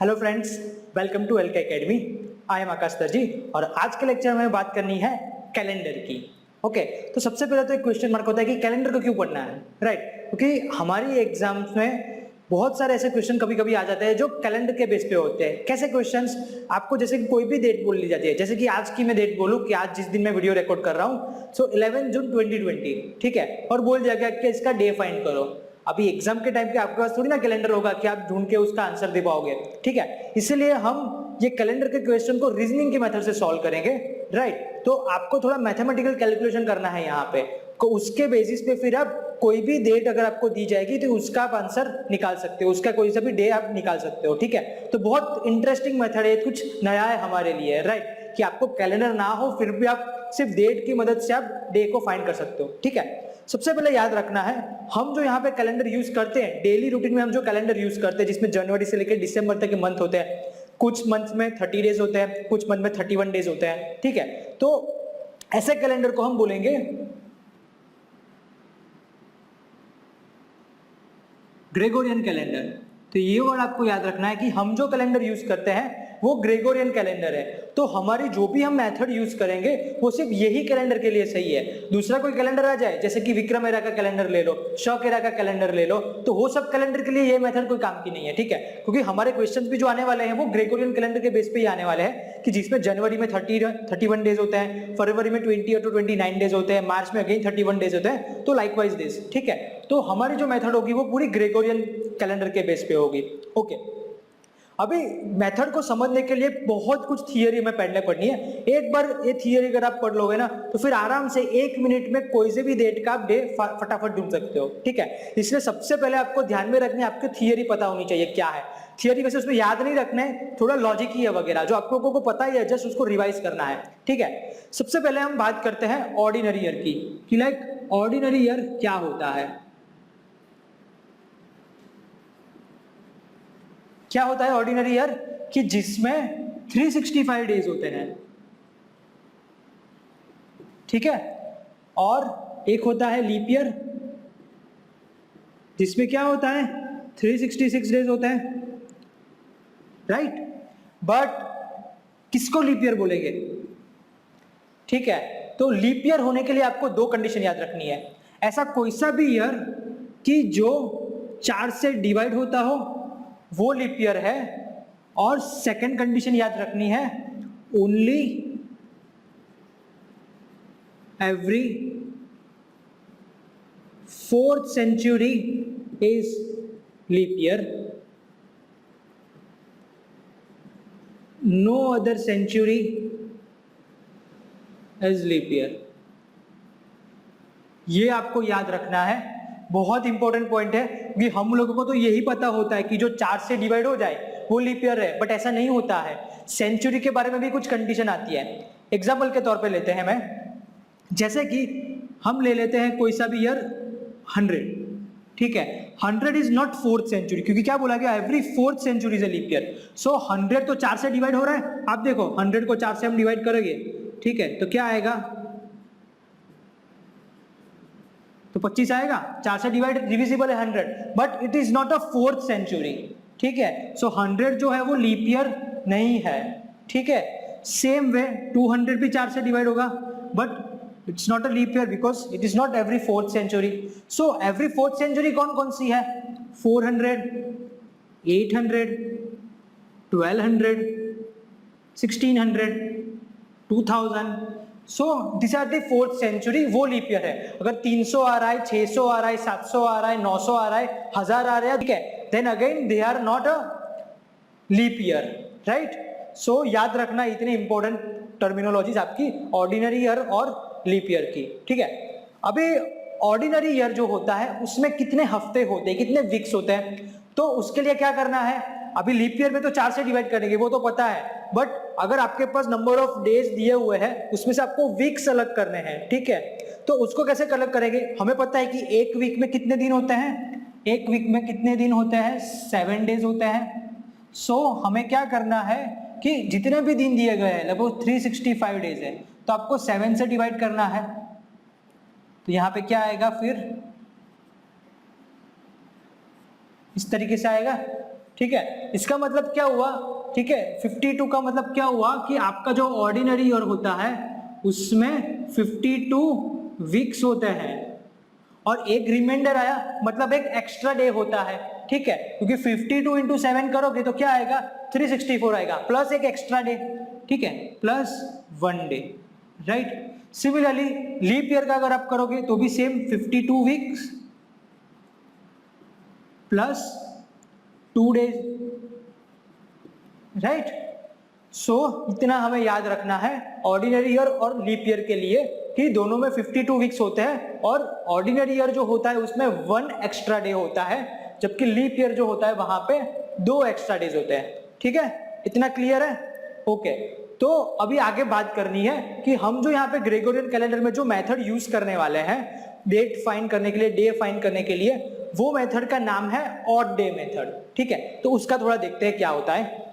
Hello friends, welcome to LK academy. I am Akash Darji और आज के लेक्चर में बात करनी है कैलेंडर की। ओके, तो सबसे पहले तो एक क्वेश्चन मार्क होता है कि कैलेंडर को क्यों पढ़ना है, राइट? क्योंकि हमारी एग्जाम्स में बहुत सारे ऐसे क्वेश्चन कभी कभी आ जाते हैं जो कैलेंडर के बेस पे होते हैं। कैसे क्वेश्चंस? आपको जैसे कि कोई भी डेट बोल ली जाती है, जैसे कि आज की मैं डेट बोलूं कि आज जिस दिन मैं वीडियो रिकॉर्ड कर रहा हूं, सो 11 जून 2020, ठीक है, और बोल दिया गया कि इसका डे फाइंड करो। अभी एग्जाम के टाइम पे आपके पास थोड़ी ना कैलेंडर होगा कि आप ढूंढ के उसका आंसर दे पाओगे, ठीक है? इसलिए हम ये कैलेंडर के क्वेश्चन को रीजनिंग के मेथड से सॉल्व करेंगे, राइट? तो आपको थोड़ा मैथमेटिकल कैलकुलेशन करना है यहाँ पे, तो उसके बेसिस पे फिर आप कोई भी डेट अगर आपको दी जाएगी तो उसका आप आंसर निकाल सकते हो, उसका कोई सा भी डे आप निकाल सकते हो, ठीक है? तो बहुत इंटरेस्टिंग मेथड है, कुछ नया है हमारे लिए, राइट? कि आपको कैलेंडर ना हो फिर भी आप सिर्फ डेट की मदद से आप डे को फाइंड कर सकते हो, ठीक है? सबसे पहले याद रखना है, हम जो यहाँ पे कैलेंडर यूज करते हैं डेली रूटीन में, हम जो कैलेंडर यूज करते हैं जिसमें जनवरी से लेकर दिसंबर तक के मंथ होते हैं, कुछ मंथ में 30 डेज होते हैं, कुछ मंथ में 31 डेज होते हैं, ठीक है? तो ऐसे कैलेंडर को हम बोलेंगे ग्रेगोरियन कैलेंडर। तो ये वर्ड आपको याद रखना है कि हम जो कैलेंडर यूज करते हैं वो ग्रेगोरियन कैलेंडर है। तो हमारी जो भी हम मेथड यूज करेंगे वो सिर्फ यही कैलेंडर के लिए सही है। दूसरा कोई कैलेंडर आ जाए, जैसे कि विक्रम एरा का कैलेंडर ले लो, शक एरा का कैलेंडर ले लो, तो वो सब कैलेंडर के लिए ये मेथड कोई काम की नहीं है, ठीक है? क्योंकि हमारे क्वेश्चंस भी जो आने वाले हैं वो ग्रेगोरियन कैलेंडर के बेस पे ही आने वाले हैं, कि जिसमें जनवरी में 31 डेज होते हैं, फरवरी में 20 to 29 डेज होते हैं, मार्च में अगेन 31 डेज होते हैं, तो लाइकवाइज डेज, ठीक है? तो हमारी जो मेथड होगी वो पूरी ग्रेगोरियन कैलेंडर के बेस पे होगी। ओके, अभी मेथड को समझने के लिए बहुत कुछ थियरी में पढ़नी है। एक बार ये थियरी अगर आप पढ़ लोगे ना तो फिर आराम से 1 मिनट में कोई से भी डेट का आप डे फटाफट ढूंढ सकते हो, ठीक है? इसलिए सबसे पहले आपको ध्यान में रखनी है, आपको थियरी पता होनी चाहिए क्या है। थियरी वैसे उसमें याद नहीं रखना है, थोड़ा लॉजिक ही है वगैरह, जो आपको को पता ही है, जस्ट उसको रिवाइज करना है, ठीक है? सबसे पहले हम बात करते हैं ऑर्डिनरी ईयर की, कि लाइक ऑर्डिनरी ईयर क्या होता है। क्या होता है ऑर्डिनरी ईयर? कि जिसमें 365 डेज होते हैं, ठीक है? और एक होता है लीप ईयर, जिसमें क्या होता है 366 डेज होते हैं, राइट? बट किसको लीप ईयर बोलेंगे, ठीक है? तो लीप ईयर होने के लिए आपको 2 कंडीशन याद रखनी है। ऐसा कोई सा भी ईयर कि जो 4 से डिवाइड होता हो वो लीप ईयर है, और सेकंड कंडीशन याद रखनी है, only every 4th century is leap year, no other century is leap year. ये आपको याद रखना है, बहुत इंपॉर्टेंट पॉइंट है, क्योंकि हम लोगों को तो यही पता होता है कि जो 4 से डिवाइड हो जाए वो लीप ईयर है, बट ऐसा नहीं होता है। सेंचुरी के बारे में भी कुछ कंडीशन आती है। एग्जाम्पल के तौर पे लेते हैं, मैं जैसे कि हम ले लेते हैं कोई सा भी ईयर 100, ठीक है? 100 इज नॉट 4th सेंचुरी, क्योंकि क्या बोला गया, every 4th century is a leap year. So 100 तो 4 से डिवाइड हो रहा है, आप देखो 100 को 4 से हम डिवाइड करेंगे, ठीक है? तो क्या आएगा, तो 25 आएगा। 4 से डिवाइड डिविजिबल है 100, but it is not a 4th century, ठीक है? सो 100 जो है वो लीप ईयर नहीं है, ठीक है? सेम वे 200 भी 4 से डिवाइड होगा, but it's not a leap year because it is not every 4th century. So every 4th century कौन कौन सी है? 400, 800, 1200, 1600, 2000। So this are the 4th century, वो लीप ईयर है। अगर 300 आ रहा है, 600 आ रहा है, 700 आ रहा है, 900 आ रहा है, 1000 आ रहा है, ठीक है, then again they are not a leap year, right? So याद रखना इतने इंपॉर्टेंट टर्मिनोलॉजीज आपकी ऑर्डिनरी ईयर और लीप ईयर की, ठीक है? अभी ऑर्डिनरी ईयर जो होता है उसमें कितने हफ्ते होते हैं, कितने वीक्स होते हैं, तो उसके लिए क्या करना है, अभी लीप ईयर में तो 4 से डिवाइड करेंगे वो तो पता है, बट अगर आपके पास नंबर ऑफ डेज दिए हुए हैं उसमें से आपको वीक्स अलग करने हैं, ठीक है? तो उसको कैसे अलग करेंगे? हमें पता है कि एक वीक में कितने दिन होते हैं, एक वीक में कितने दिन होते हैं, 7 डेज होते हैं। सो हमें क्या करना है कि जितने भी दिन दिए गए हैं, लगभग 365 डेज है, तो आपको 7 से डिवाइड करना है। तो यहां पे क्या आएगा, फिर इस तरीके से आएगा, ठीक है, इसका मतलब क्या हुआ, ठीक है, 52 का मतलब क्या हुआ कि आपका जो ऑर्डिनरी ईयर होता है उसमें 52 वीक्स होते हैं और एक रिमाइंडर आया मतलब एक एक्स्ट्रा डे होता है, ठीक है, क्योंकि 52 इंटू 7 करोगे तो क्या आएगा, 364 आएगा प्लस एक एक्स्ट्रा डे, ठीक है, plus 1 day, right. Similarly leap year का अगर आप करोगे तो भी same 52 weeks plus 2 days, right. So इतना हमें याद रखना है ऑर्डिनरी ईयर और लीप ईयर के लिए कि दोनों में 52 वीक्स होते हैं और ऑर्डिनरी ईयर जो होता है उसमें 1 एक्स्ट्रा डे होता है, जबकि लीप ईयर जो होता है वहां पे 2 एक्स्ट्रा डेज होते हैं, ठीक है, इतना क्लियर है, ओके। तो अभी आगे बात करनी है कि हम जो यहाँ पे ग्रेगोरियन कैलेंडर में जो मेथड यूज करने वाले हैं डेट फाइंड करने के लिए, डे फाइंड करने के लिए, वो मेथड का नाम है ऑड डे मेथड, ठीक है। तो उसका थोड़ा देखते हैं क्या होता है।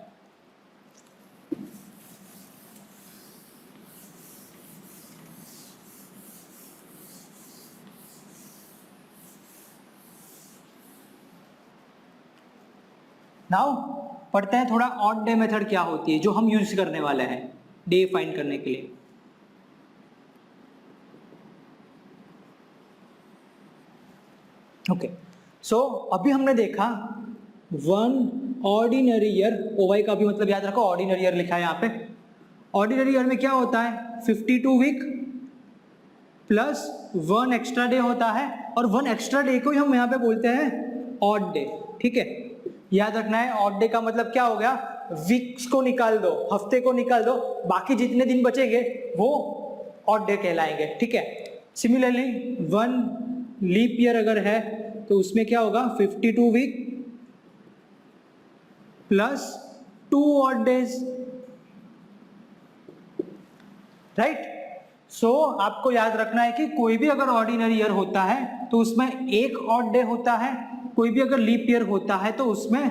नाउ पढ़ते हैं थोड़ा ऑड डे मेथड क्या होती है जो हम यूज करने वाले हैं डे फाइंड करने के लिए। ओके, सो अभी हमने देखा 1 ऑर्डिनरी ईयर, ओवाई का भी मतलब याद रखो, ऑर्डिनरी ईयर लिखा है यहाँ पे। ऑर्डिनरी ईयर में क्या होता है, 52 वीक प्लस 1 एक्स्ट्रा डे होता है और 1 एक्स्ट्रा डे को हम यहाँ पे बोलते हैं ऑड डे, ठीक है। याद रखना है ऑड डे का मतलब क्या हो गया, वीक्स को निकाल दो, हफ्ते को निकाल दो, बाकी जितने दिन बचेंगे वो ऑड डे कहलाएंगे, ठीक है। सिमिलरली 1 लीप ईयर अगर है तो उसमें क्या होगा, 52 week plus 2 odd days, right. So आपको याद रखना है कि कोई भी अगर ऑर्डिनरी ईयर होता है तो उसमें एक ऑड डे होता है, कोई भी अगर लीप ईयर होता है तो उसमें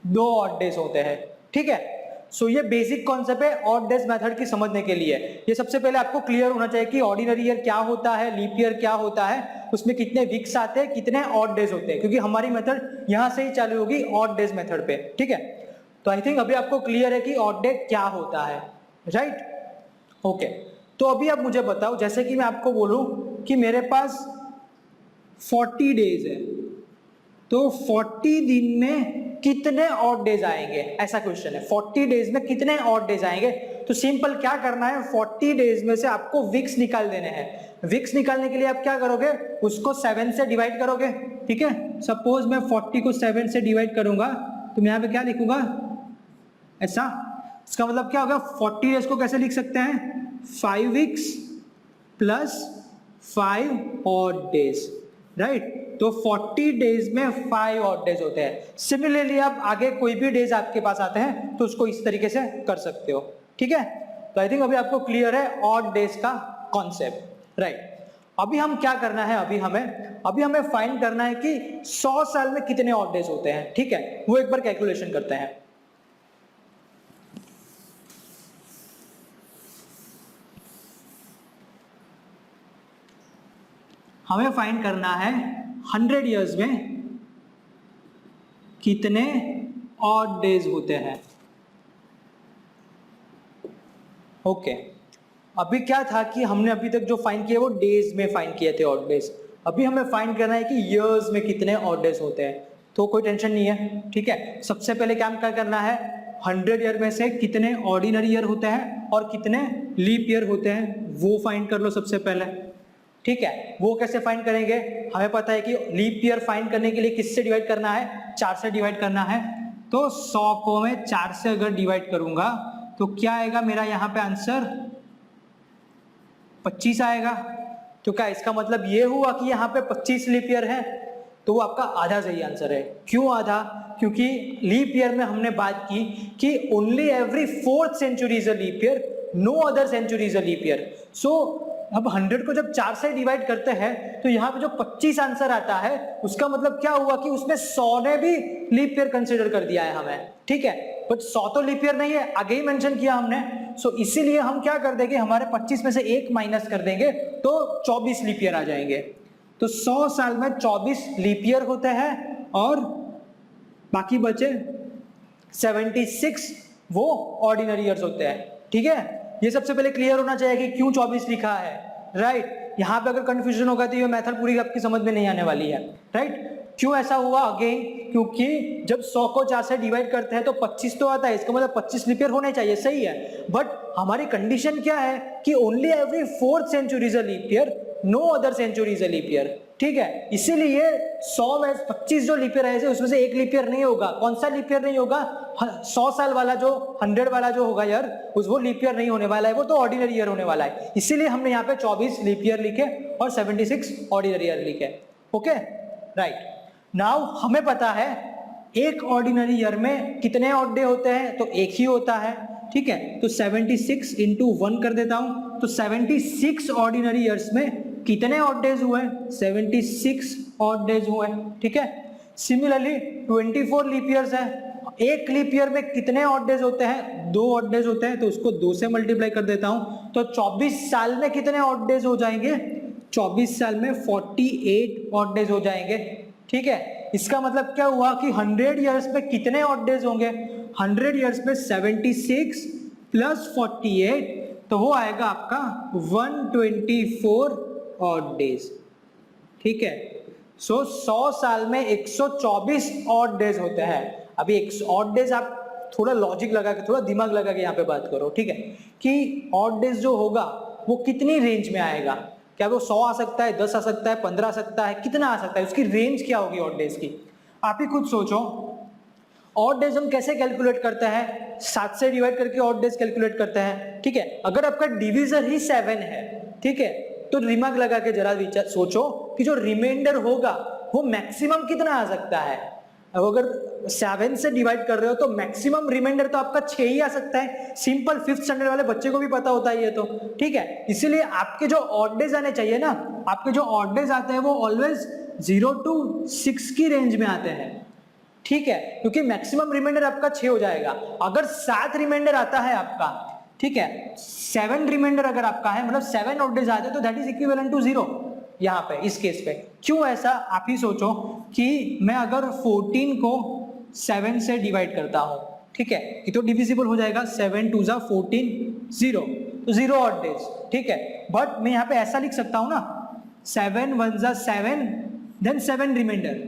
2 ऑड डेज होते हैं, ठीक है। सो ये बेसिक कॉन्सेप्ट है ऑड डेज मेथड की समझने के लिए। ये सबसे पहले आपको क्लियर होना चाहिए कि ऑर्डिनरी ईयर क्या होता है, लीप ईयर क्या होता है, उसमें कितने वीक्स आते हैं, कितने ऑड डेज होते हैं, क्योंकि हमारी मेथड यहां से ही चालू होगी ऑड डेज मेथड पे, ठीक है। तो आई थिंक अभी आपको क्लियर है कि ऑड डे क्या होता है, राइट, ओके। तो अभी आप मुझे बताओ, जैसे कि मैं आपको बोलूं कि मेरे पास 40 डेज है तो 40 दिन में कितने ऑड डेज आएंगे, ऐसा क्वेश्चन है। 40 डेज में कितने ऑड डेज आएंगे, तो सिंपल क्या करना है, 40 डेज में से आपको वीक्स निकाल देने हैं। वीक्स निकालने के लिए आप क्या करोगे, उसको 7 से डिवाइड करोगे, ठीक है। सपोज मैं 40 को 7 से डिवाइड करूंगा तो मैं यहाँ पे क्या लिखूंगा, ऐसा। इसका मतलब क्या होगा, 40 डेज को कैसे लिख सकते हैं, 5 weeks plus 5 odd days, right. तो 40 डेज में 5 ऑड डेज होते हैं। सिमिलरली आप आगे कोई भी डेज आपके पास आते हैं तो उसको इस तरीके से कर सकते हो, ठीक है। तो आई थिंक अभी आपको क्लियर है ऑड डेज का कॉन्सेप्ट, राइट। अभी हम क्या करना है, अभी हमें फाइंड करना है कि 100 साल में कितने ऑड डेज होते हैं, ठीक है। वो एक बार कैलकुलेशन करते हैं। हमें फाइंड करना है 100 इयर्स में कितने ऑड डेज होते हैं, ओके। अभी क्या था कि हमने अभी तक जो फाइंड किया वो डेज में फाइंड किए थे ऑड डेज। अभी हमें फाइंड करना है कि इयर्स में कितने ऑड डेज होते हैं, तो कोई टेंशन नहीं है, ठीक है। सबसे पहले क्या करना है, 100 ईयर में से कितने ऑर्डिनरी ईयर होते हैं और कितने लीप ईयर होते हैं वो फाइंड कर लो सबसे पहले, ठीक है। वो कैसे फाइंड करेंगे, हमें पता है कि लीप ईयर फाइंड करने के लिए किससे डिवाइड करना है, 4 से डिवाइड करना है। तो 100 को मैं 4 से अगर डिवाइड करूंगा तो क्या आएगा मेरा यहाँ पे आंसर, 25 आएगा। तो क्या इसका मतलब ये हुआ कि यहाँ पे 25 लीप ईयर है, तो वो आपका आधा सही आंसर है। क्यों आधा, क्योंकि लीप ईयर में हमने बात की कि only every 4th century is a leap year, no other century is a leap year. So अब 100 को जब 4 से डिवाइड करते हैं तो यहाँ पे जो 25 आंसर आता है उसका मतलब क्या हुआ कि उसमें 100 ने भी लीप ईयर कंसिडर कर दिया है हमें, ठीक है। बट 100 तो लीप ईयर नहीं है, आगे ही मेंशन किया हमने। सो इसीलिए हम क्या कर देंगे, हमारे 25 में से 1 माइनस कर देंगे तो 24 लीप ईयर आ जाएंगे। तो 100 साल में 24 लीप ईयर होते हैं और बाकी बचे 76 वो ऑर्डिनरी ईयर्स होते हैं, ठीक है। ये सबसे पहले क्लियर होना चाहिए कि क्यों 24 लिखा है, राइट। यहाँ पे अगर कंफ्यूजन होगा तो ये मेथड पूरी आपकी समझ में नहीं आने वाली है, राइट। क्यों ऐसा हुआ? अगेन क्योंकि जब 100 को 4 से डिवाइड करते हैं तो 25 तो आता है, इसका मतलब 25 लीप ईयर होने चाहिए, सही है। बट हमारी कंडीशन क्या है कि only every 4th century is a leap year, no other century is a leap year, ठीक है। इसीलिए 100 में 25 जो लीप ईयर है उसमें से एक लीप ईयर नहीं होगा। कौन सा लीप ईयर नहीं होगा? 100 साल वाला जो 100 वाला जो होगा यार, उस वो लीप ईयर नहीं होने वाला है, वो तो ऑर्डिनरी ईयर होने वाला है। इसीलिए हमने यहाँ पे 24 लीप ईयर लिखे और 76 ऑर्डिनरी ईयर लिखे, ओके, राइट। नाउ हमें पता है एक ऑर्डिनरी ईयर में कितने ऑड डे होते हैं, तो एक ही होता है, ठीक है। तो 76 इंटू 1 कर देता हूं, तो 76 ऑर्डिनरी ईयर्स में कितने ऑड डेज हुए? 76 ऑड डेज हुए, ठीक है। सिमिलरली 24 लीप ईयर्स है, एक लीप ईयर में कितने ऑड डेज होते हैं? 2 ऑड डेज होते हैं, तो उसको 2 से मल्टीप्लाई कर देता हूं, तो 24 साल में कितने ऑड डेज हो जाएंगे? 24 साल में 48 ऑड डेज हो जाएंगे, ठीक है। इसका मतलब क्या हुआ कि 100 ईयर्स में कितने ऑड डेज होंगे? 100 ईयर्स में 76 प्लस 48, तो वो आएगा आपका 124 ऑड डेज, ठीक है। सो 100 साल में 124 ऑड डेज होते हैं। अभी ऑड डेज आप थोड़ा लॉजिक लगा के, थोड़ा दिमाग लगा के यहाँ पे बात करो, ठीक है, कि ऑड डेज जो होगा वो कितनी रेंज में आएगा? क्या वो 100 आ सकता है, 10 आ सकता है, 15 आ सकता है, कितना आ सकता है? उसकी रेंज क्या होगी ऑड डेज की? आप ही खुद सोचो। ऑड डेज हम कैसे कैलकुलेट करते हैं? 7 से डिवाइड करके ऑड डेज कैलकुलेट करते हैं, ठीक है। अगर आपका डिवीजर ही 7 है, ठीक है, तो दिमाग लगा के जरा विचार सोचो कि जो रिमाइंडर होगा वो मैक्सिमम कितना आ सकता है। अब अगर 7 से डिवाइड कर रहे हो तो मैक्सिमम रिमाइंडर तो आपका 6 ही आ सकता है। सिंपल 5th स्टैंडर्ड वाले बच्चे को भी पता होता है ये तो, ठीक है। इसीलिए आपके जो ऑड डेज आने चाहिए ना, आपके जो ऑड डेज आते हैं वो ऑलवेज 0 to 6 की रेंज में आते हैं, ठीक है, क्योंकि मैक्सिमम रिमाइंडर आपका 6 हो जाएगा। अगर 7 रिमाइंडर आता है आपका, ठीक है, 7 रिमाइंडर अगर आपका है, मतलब 7 ऑड डेज आते हैं, तो दैट इज इक्विवेलेंट टू 0 यहाँ पे, इस केस पे। क्यों ऐसा? आप ही सोचो कि मैं अगर 14 को 7 से डिवाइड करता हूं, ठीक है, ये तो डिविजिबल हो जाएगा, 7 2 जा 14, 0, तो 0 ऑड डेज, ठीक है। बट मैं यहाँ पे ऐसा लिख सकता हूं ना, 7 1 जा 7, then 7 reminder,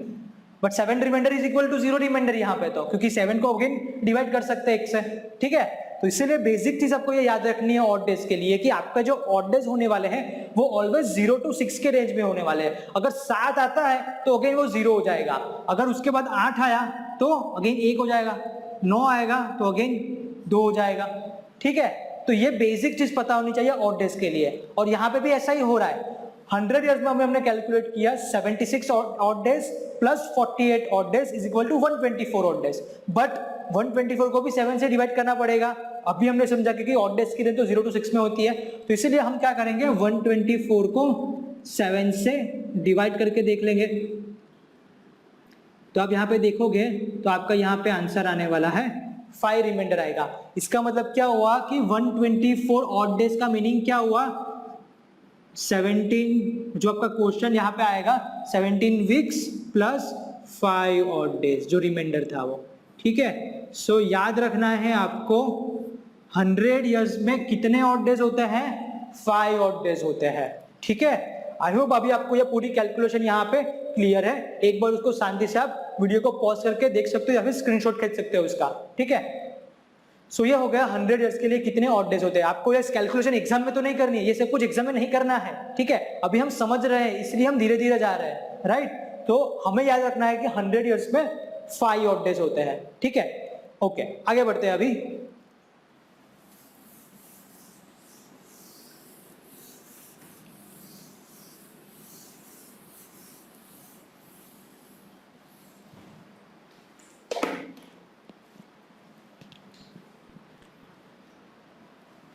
but 7 reminder is equal to 0 reminder यहाँ पे, तो क्योंकि 7 को अगेन डिवाइड कर सकते हैं 1 से, ठीक है। तो इसीलिए बेसिक चीज आपको ये याद रखनी है ऑड डेज के लिए कि आपका जो ऑड डेज होने वाले हैं वो ऑलवेज 0 to 6 के रेंज में होने वाले हैं। अगर 7 आता है तो अगेन वो 0 हो जाएगा, अगर उसके बाद 8 आया तो अगेन 1 हो जाएगा, 9 आएगा तो अगेन 2 हो जाएगा, ठीक है। तो ये बेसिक चीज पता होनी चाहिए ऑड डेज के लिए, और यहाँ पे भी ऐसा ही हो रहा है। 100 ईयर्स में हमने कैलकुलेट किया 76 odd days plus 48 odd days is equal to 124 odd days, but 124 को भी 7 से डिवाइड करना पड़ेगा। अभी हमने समझा कि ऑड डेज की रेंज तो 0 to 6 में होती है, तो इसीलिए हम क्या करेंगे, 124 को 7 से डिवाइड करके देख लेंगे। तो आप यहाँ पे देखोगे तो आपका यहाँ पे आंसर आने वाला है 5 रिमाइंडर आएगा। इसका मतलब क्या हुआ कि 124 ऑड डेज का मीनिंग क्या हुआ? 17, जो आपका क्वेश्चन यहाँ पे आएगा 17 वीक्स प्लस 5 ऑड डेज जो रिमाइंडर था वो, ठीक है। सो याद रखना है आपको 100 ईयर्स में कितने ऑड डेज होते हैं? 5 ऑड डेज होते हैं, ठीक है। आई होप अभी आपको ये पूरी कैलकुलेशन यहाँ पे क्लियर है। एक बार उसको शांति से आप वीडियो को पॉज करके देख सकते हो या फिर स्क्रीनशॉट खींच सकते हो उसका, ठीक है। सो ये हो गया 100 ईयर्स के लिए कितने ऑड डेज होते हैं। आपको ये कैलकुलेशन एग्जाम में तो नहीं करनी है, ये सब कुछ एग्जाम में नहीं करना है, ठीक है। अभी हम समझ रहे हैं इसलिए हम धीरे धीरे जा रहे हैं, राइट। तो हमें याद रखना है कि 100 ईयर्स में 5 ऑड डेज होते हैं, ठीक है। ओके, आगे बढ़ते हैं। अभी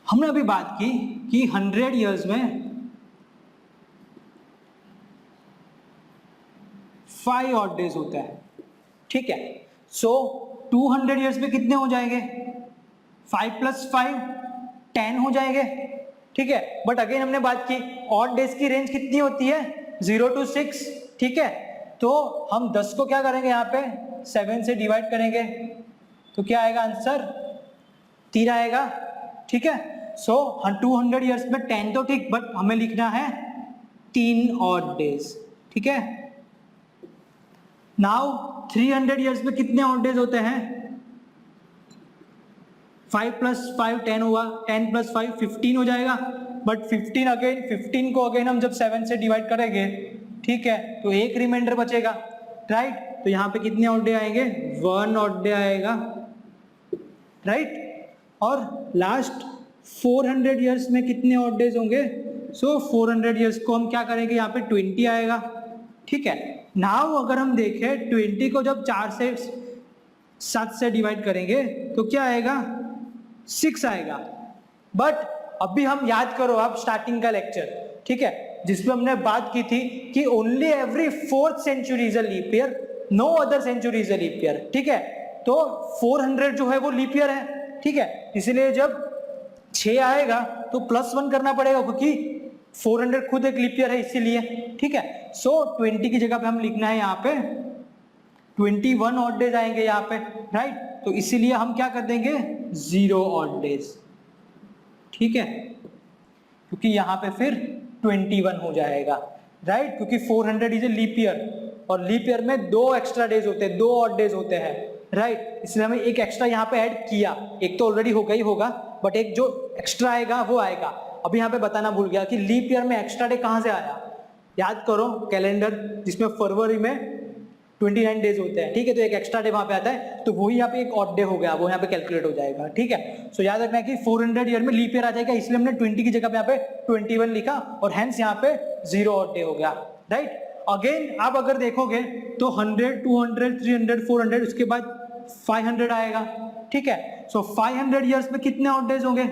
हमने अभी बात की कि 100 ईयर्स में 5 ऑड डेज होता है, ठीक है। सो 200 ईयर्स में कितने हो जाएंगे? 5 प्लस 5 10 हो जाएंगे, ठीक है। बट अगेन हमने बात की ऑड डेज की रेंज कितनी होती है? 0 to 6, ठीक है। तो हम 10 को क्या करेंगे, यहाँ पे 7 से डिवाइड करेंगे, तो क्या आएगा आंसर? 3 आएगा, ठीक है। सो 200 ईयर्स में 10 तो ठीक, बट हमें लिखना है 3 ऑड डेज, ठीक है। नाउ 300 ईयर्स में कितने ऑड डेज होते हैं? 5 + 5 10 होगा, 10 + 5 15 हो जाएगा, बट 15 को अगेन हम जब 7 से डिवाइड करेंगे, ठीक है, तो एक रिमाइंडर बचेगा, राइट। तो यहाँ पे कितने ऑड डे आएंगे? 1 ऑड डे आएगा, राइट। और लास्ट 400 ईयर्स में कितने ऑड डेज होंगे? सो 400 ईयर्स को हम क्या करेंगे, यहाँ पे 20 आएगा, ठीक है। नाउ अगर हम देखें 20 को जब 7 से डिवाइड करेंगे तो क्या आएगा? 6 आएगा। बट अभी हम याद करो आप स्टार्टिंग का लेक्चर, ठीक है, जिसमें हमने बात की थी कि only every 4th century is a leap year, no other century is a leap year, ठीक है। तो 400 जो है वो लीप ईयर है, ठीक है, इसलिए जब 6 आएगा तो +1 करना पड़ेगा, क्योंकि 400 खुद एक लीप ईयर है इसीलिए, ठीक है। सो 20 की जगह पे हम लिखना है यहाँ पे 21 ऑड डेज आएंगे यहाँ पे, राइट। तो इसीलिए हम क्या कर देंगे? 0 ऑड डेज, ठीक है, क्योंकि यहाँ पे फिर 21 हो जाएगा, राइट, क्योंकि 400 इज ए लीप ईयर, और लीप ईयर में 2 एक्स्ट्रा डेज होते हैं, 2 ऑड डेज होते हैं, राइट। इसलिए हमें एक एक्स्ट्रा यहाँ पे ऐड किया, एक तो ऑलरेडी हो गई होगा, बट एक जो एक्स्ट्रा आएगा वो आएगा। अभी यहाँ पे बताना भूल गया कि लीप ईयर में एक्स्ट्रा डे कहाँ से आया। याद करो कैलेंडर जिसमें फरवरी में 29 डेज होते हैं, ठीक है, तो एक एक्स्ट्रा डे वहां पे आता है, तो वही यहाँ पे एक ऑड डे हो गया, वो यहाँ पे कैलकुलेट हो जाएगा, ठीक है। सो याद रखना है कि 400 ईयर में लीप ईयर आ जाएगा, इसलिए हमने 20 की जगह पे यहाँ पे 21 लिखा, और हेंस यहाँ पे 0 ऑड डे हो गया, राइट। अगेन आप अगर देखोगे तो 100, 200, 300, 400, उसके बाद 500 आएगा, ठीक है। सो 500 ईयर्स में कितने ऑड डेज होंगे?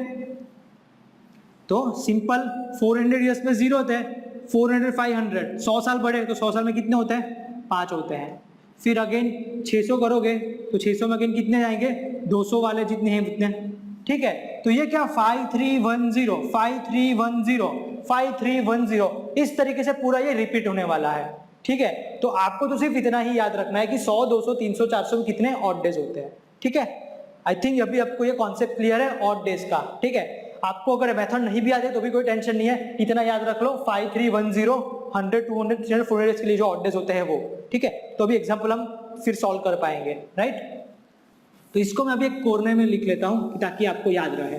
तो सिंपल 400 ईयर्स में 0 होते हैं, 400 500 100 साल बढ़े तो 100 साल में कितने होते हैं? 5 होते हैं। फिर अगेन 600 करोगे तो 600 में अगेन कितने जाएंगे? 200 वाले जितने हैं उतने, ठीक है। तो ये क्या 5310 5310 5310 इस तरीके से पूरा ये रिपीट होने वाला है, ठीक है। तो आपको तो सिर्फ इतना ही याद रखना है कि 100 200 300 400 में कितने ऑड डेज होते हैं, ठीक है। आई थिंक अभी आपको ये कॉन्सेप्ट क्लियर है ऑड डेज का, ठीक है। आपको अगर मेथड नहीं भी आते तो भी कोई टेंशन नहीं है, इतना याद रख लो 5310 100 200 300 400 के लिए जो ऑड डेज होते हैं वो, ठीक है। तो अभी एग्जांपल हम फिर सॉल्व कर पाएंगे, राइट। तो इसको मैं अभी एक कोने में लिख लेता हूं ताकि आपको याद रहे।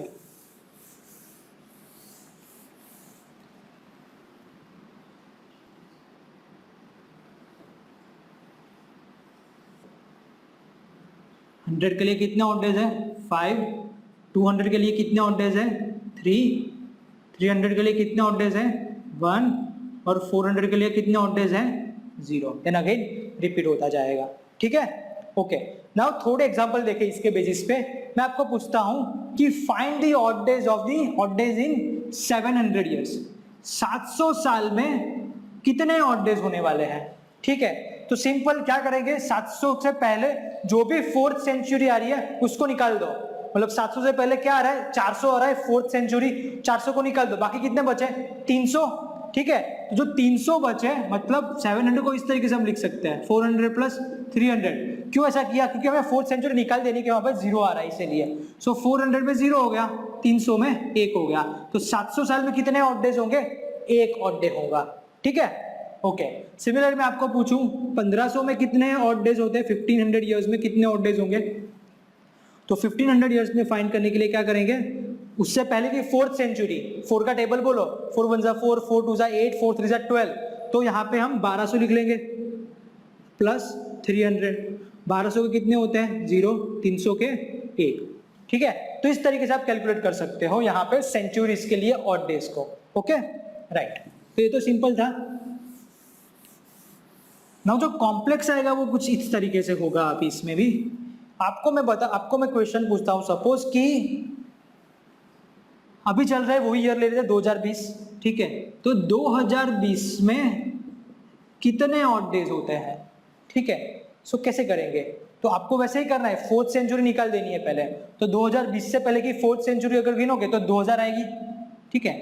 हंड्रेड के लिए कितने ऑड डेज है? 5। 200 के लिए कितने ऑड डेज है? 3। 300 के लिए कितने ऑड डेज है? 1। और 400 के लिए कितने ऑड डेज है? 0। देन अगेन रिपीट होता जाएगा, ठीक है। ओके, नाउ थोड़े एग्जांपल देखें इसके बेसिस पे। मैं आपको पूछता हूं कि find the odd days in 700 years. 700 साल में कितने ऑड डेज होने वाले हैं, ठीक है। तो सिंपल क्या करेंगे, 700 से पहले जो भी 4th सेंचुरी आ रही है उसको निकाल दो। मतलब 700 से पहले क्या आ रहा है? 400 आ रहा है, 4th सेंचुरी, 400 को निकाल दो, बाकी कितने बचे? 300, ठीक है। तो जो 300 बचे, मतलब 700 को इस तरीके से हम लिख सकते हैं 400 + 300। क्यों ऐसा किया? क्योंकि हमें 4th सेंचुरी निकाल देनी के वहां पर 0 आ रहा है, इसीलिए। सो 400 में 0 हो गया, 300 में 1 हो गया, तो 700 साल में कितने ऑड डेज होंगे? 1 ऑड डे होगा, ठीक है। ओके, सिमिलर मैं आपको पूछूं 1500 में कितने ऑड डेज होते हैं? 1500 ईयर्स में कितने ऑड डेज होंगे? तो 1500 ईयर्स में फाइंड करने के लिए क्या करेंगे, उससे पहले की 4th सेंचुरी, 4 का टेबल बोलो, 4 1 जा 4, 4 2 जा 8, 4 3 जा 12। तो यहाँ पे हम 1200 लिख लेंगे प्लस 300। 1200 के कितने होते हैं? 0। 300 के 1, ठीक है। तो इस तरीके से आप कैलकुलेट कर सकते हो यहाँ पे सेंचुरीज के लिए ऑड डेज को, ओके, राइट। तो ये तो सिंपल था। नाउ जो कॉम्प्लेक्स आएगा वो कुछ इस तरीके से होगा। आप इसमें भी आपको मैं क्वेश्चन पूछता हूं, सपोज कि अभी चल रहा है वही ईयर ले लेते हैं 2020, ठीक है। तो 2020 में कितने ऑड डेज होते हैं, ठीक है। सो कैसे करेंगे? तो आपको वैसे ही करना है, 4th सेंचुरी निकाल देनी है पहले। तो 2020 से पहले की 4th सेंचुरी अगर गिनोगे तो 2000 आएगी, ठीक है।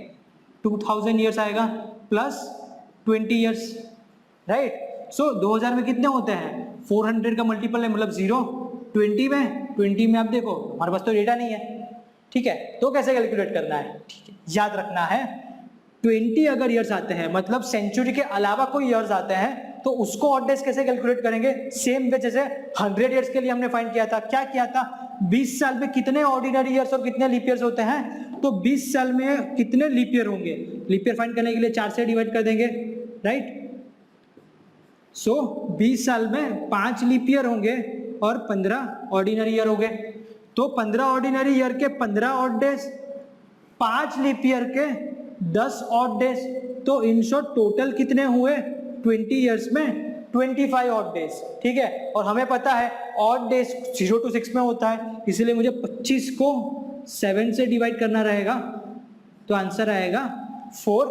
2000 ईयर्स आएगा प्लस 20 ईयर्स, राइट। सो 2000 में कितने होते हैं? 400 का मल्टीपल है, मतलब 0। 20 में आप देखो हमारे पास तो डेटा नहीं है, ठीक है, तो कैसे कैलकुलेट करना है, ठीक है, याद रखना है 20 अगर ईयर्स आते हैं मतलब सेंचुरी के अलावा कोई ईयर्स आते हैं तो उसको ऑड डेज कैसे कैलकुलेट करेंगे, सेम वे जैसे 100 ईयर्स के लिए हमने फाइंड किया था, क्या किया था, 20 साल में कितने ऑर्डिनरी ईयर्स और कितने लीप ईयर्स होते हैं, तो 20 साल में कितने लीप ईयर होंगे, लीप ईयर फाइंड करने के लिए 4 से डिवाइड कर देंगे, राइट। सो 20 साल में 5 लीप ईयर होंगे और 15 ऑर्डिनरी ईयर होंगे, तो 15 ऑर्डिनरी ईयर के 15 ऑड डेज, 5 लीप ईयर के 10 ऑड डेज, तो इन शॉर्ट टोटल कितने हुए 20 ईयर्स में 25 ऑड डेज, ठीक है। और हमें पता है ऑड डेज 0 to 6 में होता है, इसलिए मुझे 25 को 7 से डिवाइड करना रहेगा, तो आंसर आएगा 4।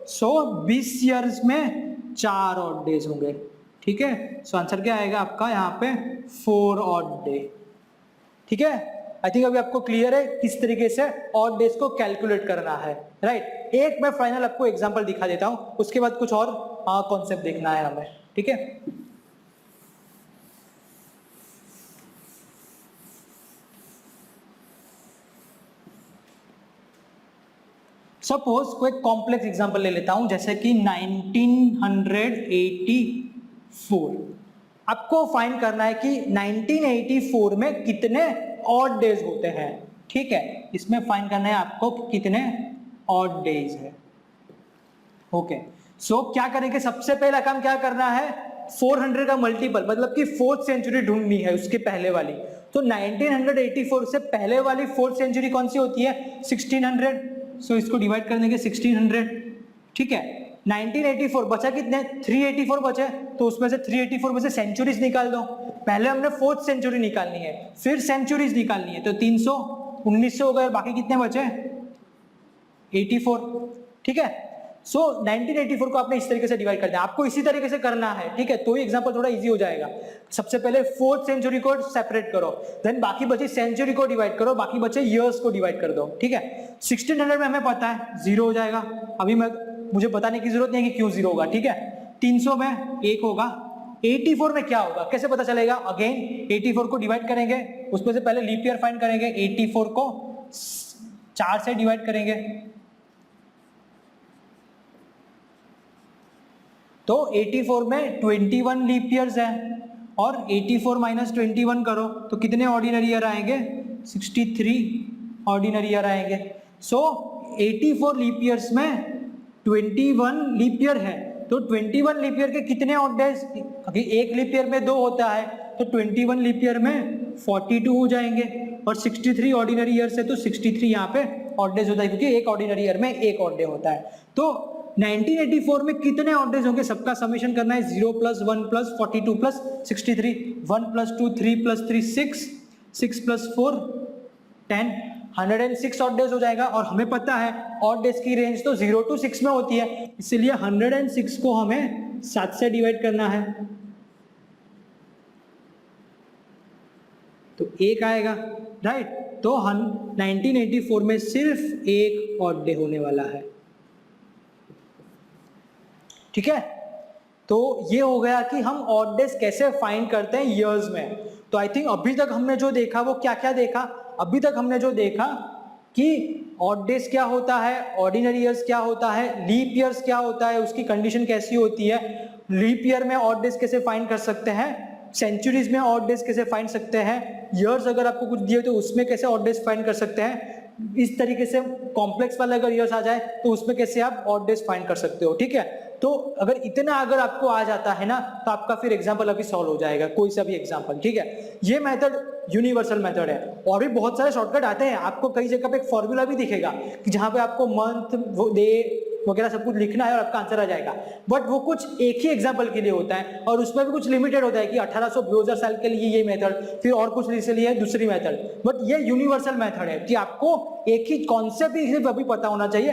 सो 20 ईयर्स में 4 ऑड डेज होंगे, ठीक है। सो आंसर क्या आएगा आपका यहाँ पे 4 ऑड डे, ठीक है। आई थिंक अभी आपको क्लियर है किस तरीके से ऑड डेज को कैलकुलेट करना है, राइट। एक मैं फाइनल आपको एग्जांपल दिखा देता हूं, उसके बाद कुछ और कॉन्सेप्ट देखना है हमें, ठीक है। सपोज कोई कॉम्प्लेक्स एग्जांपल ले लेता हूं, जैसे कि 1984। आपको फाइंड करना है कि 1984 में कितने ऑड डेज होते हैं, ठीक है। इसमें फाइंड करना है आपको कितने ऑड डेज है, ओके। सो क्या करेंगे, सबसे पहला काम क्या करना है, 400 का मल्टीपल मतलब कि 4th सेंचुरी ढूंढनी है उसके पहले वाली, तो 1984 से पहले वाली 4th सेंचुरी कौन सी होती है 1600, सो इसको डिवाइड कर देंगे 1600, ठीक है। 1984 बचा कितने 384 बचे, तो उसमें से 384 में से सेंचुरीज निकाल दो, पहले हमने 4th सेंचुरी निकालनी है फिर सेंचुरीज निकालनी है, तो 300 1900 हो गए, बाकी कितने बचे 84, ठीक है। सो 1984 को आपने इस तरीके से डिवाइड कर दिया, आपको इसी तरीके से करना है, ठीक है, तो ये एग्जांपल थोड़ा इजी हो जाएगा। सबसे पहले 4th सेंचुरी को सेपरेट करो, देन बाकी बची सेंचुरी को डिवाइड करो, बाकी बचे ईयर्स को डिवाइड कर दो, ठीक है। 1600 में हमें पता है 0 हो जाएगा, अभी मुझे बताने की जरूरत नहीं है कि क्यों 0 होगा, ठीक है। 300 में 1 होगा, 84 में क्या होगा कैसे पता चलेगा, अगेन 84 को डिवाइड करेंगे, उसमें से पहले लीप ईयर फाइंड करेंगे, 84 को 4 से डिवाइड करेंगे, तो 84 में 21 लीप ईयर्स है, और 84 माइनस 21 करो तो कितने ऑर्डिनरी ईयर आएंगे 63 ऑर्डिनरी ईयर आएंगे। सो 84 लीप ईयर्स में 21 लीप ईयर है, तो 21 लीप ईयर के कितने ऑड डेज, क्योंकि एक लीप ईयर में 2 होता है, तो 21 लीप ईयर में 42 हो जाएंगे, और 63 ऑर्डिनरी ईयर से तो 63 यहाँ पे ऑड डेज होता है, क्योंकि एक ऑर्डिनरी ईयर में एक ऑड डे होता है। तो 1984 में कितने ऑड डेज होंगे सबका समेशन करना है, 0 + 1 + 42 + 63, 1 + 2 3 + 3 6, 6 + 4 10, 106 ऑड डेज हो जाएगा। और हमें पता है ऑड डेज की रेंज तो 0 to 6 में होती है, इसलिए 106 को हमें 7 से डिवाइड करना है, तो 1 आएगा, राइट। तो 1984 में सिर्फ एक ऑड डे होने वाला है, ठीक है। तो ये हो गया कि हम ऑड डेज कैसे फाइंड करते हैं ईयर्स में। तो आई थिंक अभी तक हमने जो देखा वो क्या क्या देखा, अभी तक हमने जो देखा कि ऑड डेज क्या होता है, ऑर्डिनरी ईयर्स क्या होता है, लीप ईयर्स क्या होता है, उसकी कंडीशन कैसी होती है, लीप ईयर में ऑड डेज कैसे फाइंड कर सकते हैं, सेंचुरीज में ऑड डेज कैसे फाइंड सकते हैं, ईयर्स अगर आपको कुछ दिए तो उसमें कैसे ऑड डेज फाइंड कर सकते हैं, इस तरीके से कॉम्प्लेक्स वाला अगर ईयर्स आ जाए तो उसमें कैसे आप ऑड डेज फाइंड कर सकते हो, ठीक है। तो अगर आपको आ जाता है ना, तो आपका फिर एग्जांपल अभी सॉल्व हो जाएगा, कोई सा भी एग्जांपल, ठीक है। ये मेथड यूनिवर्सल मेथड है, और भी बहुत सारे शॉर्टकट आते हैं, आपको कई जगह पे एक फॉर्मूला भी दिखेगा कि जहां पे आपको मंथ डे वगैरह सब कुछ लिखना है और आपका आंसर आ जाएगा, बट वो कुछ एक ही एग्जांपल के लिए होता है, और उसमें भी कुछ लिमिटेड होता है कि 1800 साल के लिए ये मेथड, फिर और कुछ के लिए दूसरी मेथड, बट ये यूनिवर्सल मेथड है कि आपको एक ही कॉन्सेप्ट ही सिर्फ अभी पता होना चाहिए,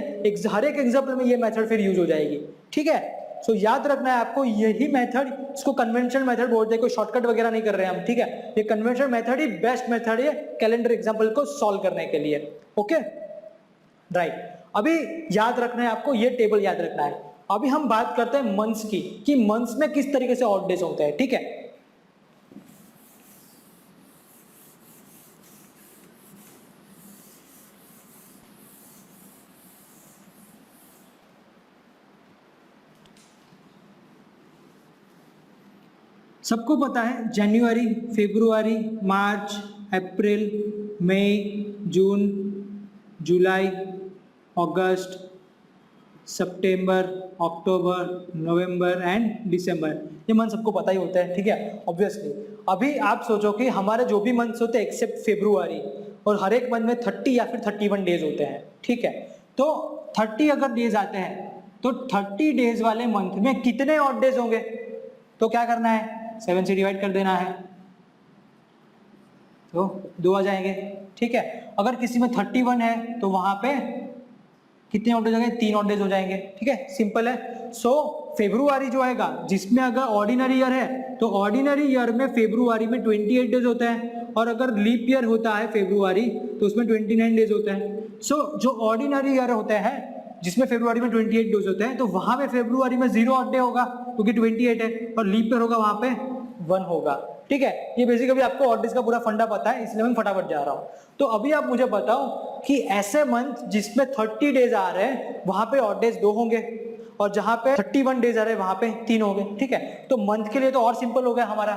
हर एक एग्जांपल में ये मेथड फिर यूज हो जाएगी, ठीक है। सो याद रखना है आपको यही मेथड, इसको कन्वेंशनल मेथड बोलते हैं, कोई शॉर्टकट वगैरह नहीं कर रहे हैं हम, ठीक है। ये कन्वेंशनल मेथड ही बेस्ट मेथड है कैलेंडर एग्जांपल को सॉल्व करने के लिए, ओके, राइट। अभी याद रखना है आपको, ये टेबल याद रखना है। अभी हम बात करते हैं मंथ्स की, कि मंथ्स में किस तरीके से ऑड डेज होते हैं, ठीक है। सबको पता है जनवरी, फरवरी, मार्च, अप्रैल, मई, जून, जुलाई, अगस्त, सितंबर, अक्टूबर, नवंबर एंड दिसंबर, ये मंथ सबको पता ही होता है, ठीक है ऑब्वियसली। अभी आप सोचो कि हमारे जो भी मंथ्स होते हैं एक्सेप्ट फरवरी, और हर एक मंथ में 30 या फिर 31 डेज होते हैं, ठीक है। तो 30 अगर डेज आते हैं तो 30 डेज वाले मंथ में कितने ऑड डेज होंगे? तो क्या करना है, 7 से डिवाइड कर देना है, तो 2 आ जाएंगे, ठीक है। अगर किसी में 31 है तो वहां पे कितने ऑड डेज हो गए? 3 ऑड डेज हो जाएंगे, ठीक है, सिंपल है। सो फरवरी जो आएगा, जिसमें अगर ऑर्डिनरी ईयर है तो ऑर्डिनरी ईयर में फरवरी में 28 डेज होते हैं, और अगर लीप ईयर होता है फरवरी तो उसमें 29 डेज होते हैं। सो जो ऑर्डिनरी ईयर होते हैं जिसमें फरवरी में 28 डेज होते हैं, तो वहां पे फरवरी में 0 ऑड डे होगा क्योंकि 28 है, और लीप ईयर होगा वहां पे 1 होगा, ठीक है। ये बेसिकली आपको ऑड डेज का पूरा फंडा पता है, इसलिए मैं फटाफट जा रहा हूं। तो अभी आप मुझे बताओ कि ऐसे मंथ जिसमें 30 डेज आ रहे हैं वहां पे ऑड डेज 2 होंगे, और जहां पे 31 डेज आ रहे हैं वहां पे 3 होंगे, ठीक है। तो मंथ के लिए तो और सिंपल हो गया हमारा,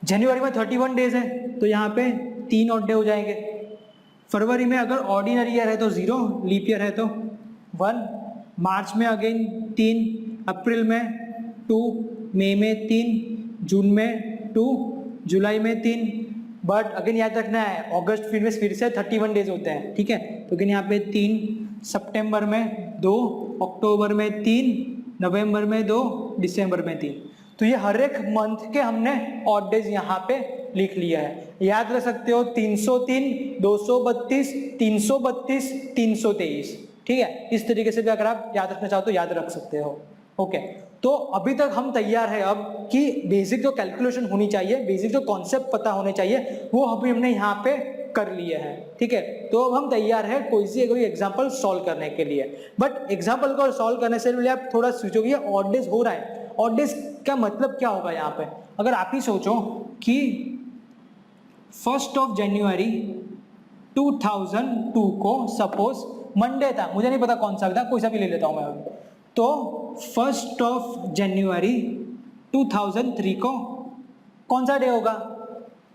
जनवरी में 31 डेज है तो यहाँ पे 3 ऑड डे हो जाएंगे। फरवरी में अगर ऑर्डिनरी ईयर है तो 0, लीप ईयर है तो 1, मार्च में अगेन 3, अप्रैल में 2, मई में 3, जून में 2, जुलाई में 3, बट अगेन याद रखना है अगस्त फिर से 31 डेज होते हैं, ठीक है। तो अगेन यहाँ पे 3, सितंबर में 2, अक्टूबर में 3, नवंबर में 2, दिसंबर में 3। तो ये हर एक मंथ के हमने ऑड डेज यहाँ पे लिख लिया है। याद रख सकते हो 303, 232, 332, 323, ठीक है। इस तरीके से भी अगर आप याद रखना चाहो तो याद रख सकते हो, ओके। तो अभी तक हम तैयार है अब कि बेसिक जो कैलकुलेशन होनी चाहिए, बेसिक जो कॉन्सेप्ट पता होने चाहिए, वो अभी हमने यहाँ पे कर लिए हैं, ठीक है। तो अब हम तैयार है कोई एग्जांपल सॉल्व करने के लिए। बट एग्जांपल को सॉल्व करने से पहले आप थोड़ा सोचोगे ऑड डेज हो रहा है, ऑड डेज का मतलब क्या होगा यहाँ पे। अगर आप ही सोचो कि 1 जनवरी 2002 को सपोज मंडे था, मुझे नहीं पता कौन सा था, कोई सा भी ले लेता हूं मैं अभी। तो 1 जनवरी 2003 को कौन सा डे होगा,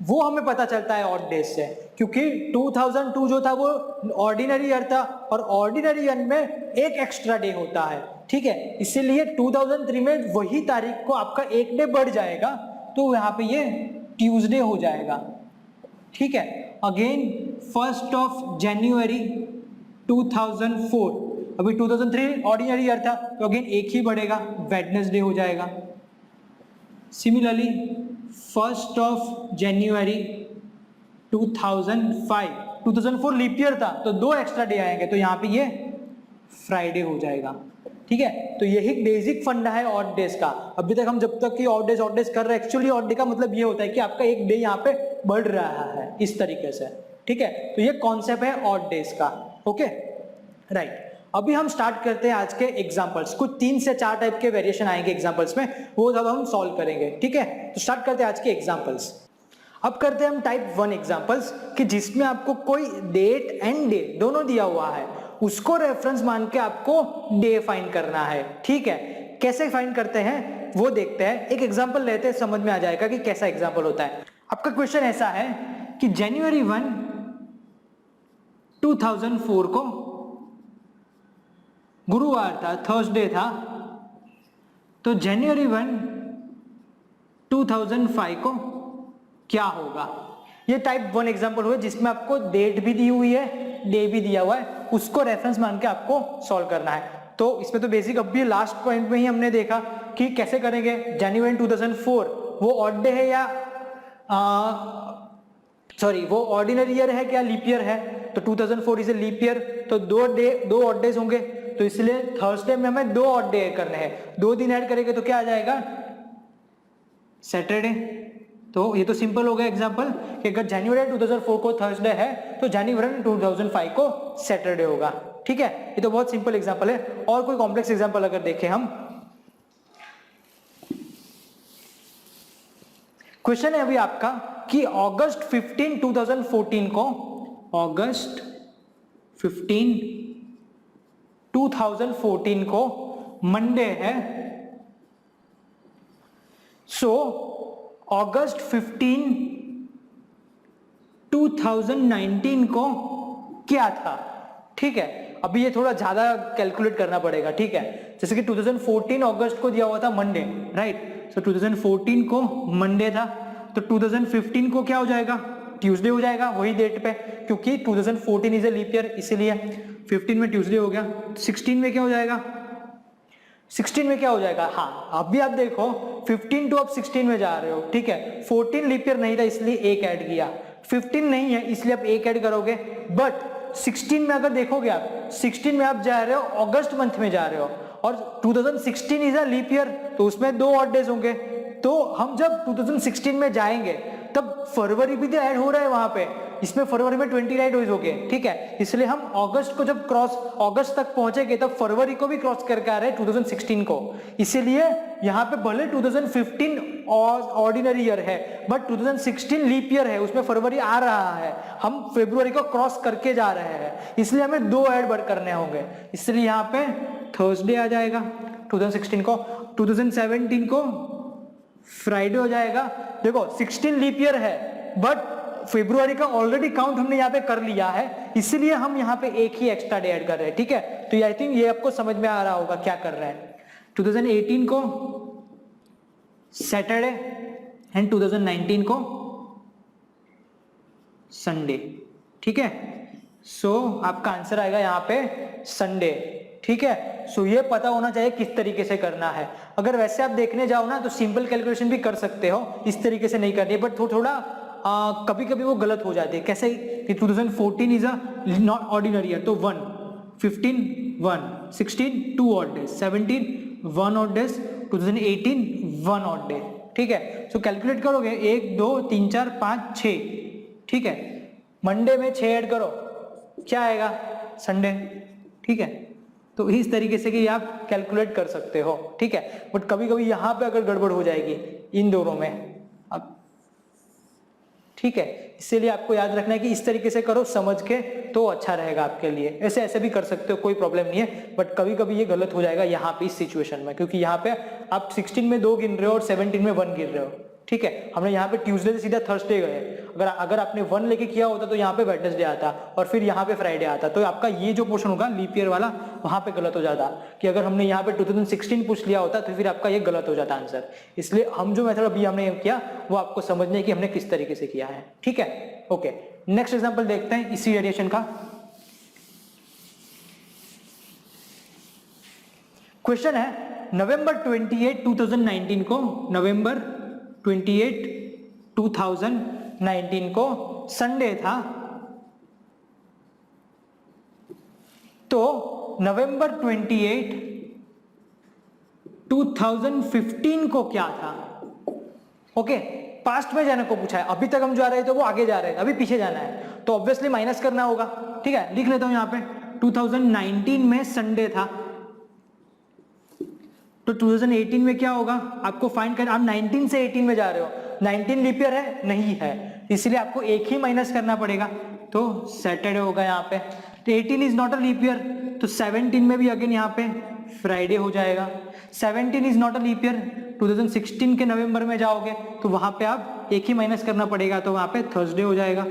वो हमें पता चलता है ऑड डेज से, क्योंकि 2002 जो था वो ऑर्डिनरी ईयर था, और ऑर्डिनरी ईयर में एक एक्स्ट्रा डे होता है, ठीक है। इसीलिए 2003 में वही तारीख को आपका एक डे बढ़ जाएगा, तो यहाँ पे ये ट्यूसडे हो जाएगा, ठीक है। अगेन 1 जनवरी 2004, अभी 2003 ऑर्डिनरी ईयर था तो अगेन एक ही बढ़ेगा, वेडनेसडे हो जाएगा। सिमिलरली 1 जनवरी 2004 लीप ईयर था तो 2 एक्स्ट्रा डे आएंगे, तो यहाँ पे ये फ्राइडे हो जाएगा, ठीक है। तो यही बेसिक फंडा है ऑड डेज का। अभी तक हम जब तक कि ऑड डेज कर रहे हैं, एक्चुअली ऑड डे का मतलब ये होता है कि आपका एक डे यहाँ पे बढ़ रहा है इस तरीके से, ठीक है। तो ये कॉन्सेप्ट है ऑड डेज का, ओके राइट। अभी हम स्टार्ट करते हैं आज के एग्जांपल्स। कुछ 3 से 4 टाइप के वेरिएशन आएंगे एग्जांपल्स में, वो सब हम सॉल्व करेंगे, ठीक है। तो स्टार्ट करते हैं आज के एग्जांपल्स। अब करते हैं हम टाइप 1 एग्जांपल्स कि जिसमें आपको कोई डेट एंड डे दोनों दिया हुआ है, उसको रेफरेंस मान के आपको डे फाइंड करना है, ठीक है। कैसे फाइंड करते हैं वो देखते हैं, एक एग्जांपल लेते हैं, समझ में आ जाएगा कि कैसा एग्जांपल होता है। आपका क्वेश्चन ऐसा है कि जनवरी 1 2004 को गुरुवार था, थर्सडे था, तो जनवरी 1 2005 को क्या होगा। ये टाइप 1 एग्जांपल हुआ जिसमें आपको डेट भी दी हुई है, डे भी दिया हुआ है, उसको रेफरेंस मान के आपको सॉल्व करना है। तो इसमें तो बेसिक अभी लास्ट पॉइंट में ही हमने देखा कि कैसे करेंगे। जनवरी 2004 वो ऑड डे है या वो ऑर्डिनरी ईयर है क्या लीप ईयर है, तो 2004 इज ए लीप ईयर, तो 2 ऑड डेज होंगे, तो इसलिए थर्सडे में हमें 2 ऑड डे ऐड करने हैं, 2 दिन ऐड करेंगे तो क्या आ जाएगा, सैटरडे। तो ये तो सिंपल हो गया एग्जांपल कि अगर जनवरी 2004 को थर्सडे है तो जनवरी 2005 को सैटरडे होगा, ठीक है। ये तो बहुत सिंपल एग्जांपल है। और कोई कॉम्प्लेक्स एग्जांपल अगर देखें हम, क्वेश्चन है अभी आपका कि अगस्त 15 2014 को, अगस्त 15 2014 को मंडे है, सो अगस्त 15 2019 को क्या था, ठीक है। अभी ये थोड़ा ज्यादा कैलकुलेट करना पड़ेगा, ठीक है। जैसे कि 2014 अगस्त को दिया हुआ था मंडे, राइट। सो 2014 को मंडे था, तो 2015 को क्या हो जाएगा, ट्यूसडे हो जाएगा वही डेट पे, क्योंकि 2014 इज ए लीप ईयर, इसीलिए 15 में ट्यूसडे हो गया। 16 में क्या हो जाएगा, 16 में क्या हो जाएगा, हाँ अभी आप देखो 15 टू आप 16 में जा रहे हो, ठीक है। 14 लीप ईयर नहीं था इसलिए एक ऐड किया, 15 नहीं है इसलिए आप एक ऐड करोगे, बट 16 में अगर देखोगे आप 16 में आप जा रहे हो अगस्त मंथ में जा रहे हो, और 2016 इज अ लीप ईयर, तो उसमें 2 ऑड डेज होंगे। तो हम जब 2016 में जाएंगे तब फरवरी भी तो ऐड हो रहा है वहां पे, इसमें फरवरी में 29 डेज हो गए, ठीक है। इसलिए हम अगस्त को जब क्रॉस अगस्त तक पहुंचेंगे तब फरवरी को भी क्रॉस करके आ रहे हैं 2016 को, इसीलिए यहाँ पे भले 2015 ऑर्डिनरी ईयर है बट 2016 लीप ईयर है, उसमें फरवरी आ रहा है, हम फरवरी को क्रॉस करके जा रहे हैं, इसलिए हमें 2 ऐड बढ़ करने होंगे, इसलिए यहाँ पे थर्सडे आ जाएगा 2016 को। 2017 को फ्राइडे हो जाएगा। देखो 16 लीप ईयर है बट फरवरी का ऑलरेडी काउंट हमने यहाँ पे कर लिया है, इसलिए हम यहाँ पे एक ही एक्स्ट्रा डे ऐड कर रहे हैं, ठीक है। तो आई थिंक ये आपको समझ में आ रहा होगा क्या कर रहे हैं। 2018 को सैटरडे एंड 2019 को संडे, ठीक है। सो आपका आंसर आएगा यहाँ पे संडे, ठीक है। सो ये पता होना चाहिए किस तरीके से करना है। अगर वैसे आप देखने जाओ ना तो सिंपल कैलकुलेशन भी कर सकते हो, इस तरीके से नहीं करनी है, बट थोड़ा कभी कभी वो गलत हो जाती है। कैसे कि 2014 is a not ordinary year, तो 1 15 1 16 2 odd days, 17 1 odd days, 2018 1 odd day, ठीक है। सो कैलकुलेट करोगे 1 2 3 4 5 6, ठीक है। मंडे में 6 ऐड करो, क्या आएगा, संडे, ठीक है। तो इस तरीके से कि आप कैलकुलेट कर सकते हो, ठीक है। बट कभी कभी यहां पे अगर गड़बड़ हो जाएगी इन दोनों में, अब ठीक है, इसीलिए आपको याद रखना है कि इस तरीके से करो समझ के, तो अच्छा रहेगा आपके लिए। ऐसे भी कर सकते हो, कोई प्रॉब्लम नहीं है, बट कभी कभी ये गलत हो जाएगा यहाँ पे इस सिचुएशन में, क्योंकि यहाँ पे आप 16 में 2 गिन रहे हो और 17 में 1 गिन रहे हो, ठीक है। हमने यहाँ पे ट्यूसडे से सीधा थर्सडे गए, अगर आपने 1 लेके किया होता तो यहाँ पे वेडनेसडे आता और फिर यहाँ पे फ्राइडे आता, तो आपका ये जो पोर्शन होगा लीप ईयर वाला वहां पे गलत हो जाता, कि अगर हमने यहाँ पे 2016 पूछ लिया होता तो फिर आपका ये गलत हो जाता आंसर। इसलिए हम जो मेथड अभी हमने किया वो आपको समझने की हमने किस तरीके से किया है, ठीक है। ओके, नेक्स्ट एग्जाम्पल देखते हैं इसी वेरिएशन का। क्वेश्चन है नवंबर 28 2019 को, नवंबर 28 2019 को संडे था, तो नवंबर 28 2015 को क्या था। ओके, पास्ट में जाने को पूछा है, अभी तक हम जा रहे हैं तो वो आगे जा रहे हैं, अभी पीछे जाना है, तो ऑब्वियसली माइनस करना होगा, ठीक है। लिख लेता हूं यहां पे 2019 में संडे था, तो 2018 में क्या होगा आपको फाइंड करना। आप 19 से 18 में जा रहे हो, 19 लीप ईयर है, नहीं है, इसलिए आपको एक ही माइनस करना पड़ेगा, तो सैटरडे होगा यहाँ पे। तो 18 is not a leap year, तो 17 में भी अगेन यहाँ पे फ्राइडे हो जाएगा। 17 is not a leap year, 2016 के नवंबर में जाओगे तो वहां पे आप एक ही माइनस करना पड़ेगा, तो वहां पे थर्सडे हो जाएगा।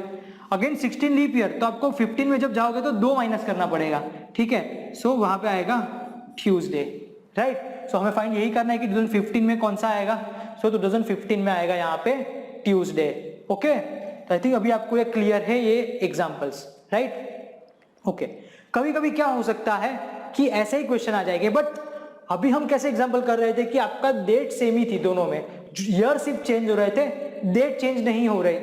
अगेन 16 लीप ईयर, तो आपको 15 में जब जाओगे तो 2 माइनस करना पड़ेगा, ठीक है। सो वहां पे आएगा ट्यूसडे, राइट। सो हमें फाइंड यही करना है कि 2015 में कौन सा आएगा। सो 2015 में आएगा यहाँ पे ट्यूसडे, ओके। तो आई थिंक अभी आपको ये क्लियर है ये एग्जांपल्स, राइट। ओके, कभी कभी क्या हो सकता है कि ऐसे ही क्वेश्चन आ जाएंगे, बट अभी हम कैसे एग्जांपल कर रहे थे कि आपका डेट सेम ही थी दोनों में, ईयर सिर्फ चेंज हो रहे थे, डेट चेंज नहीं हो रहे,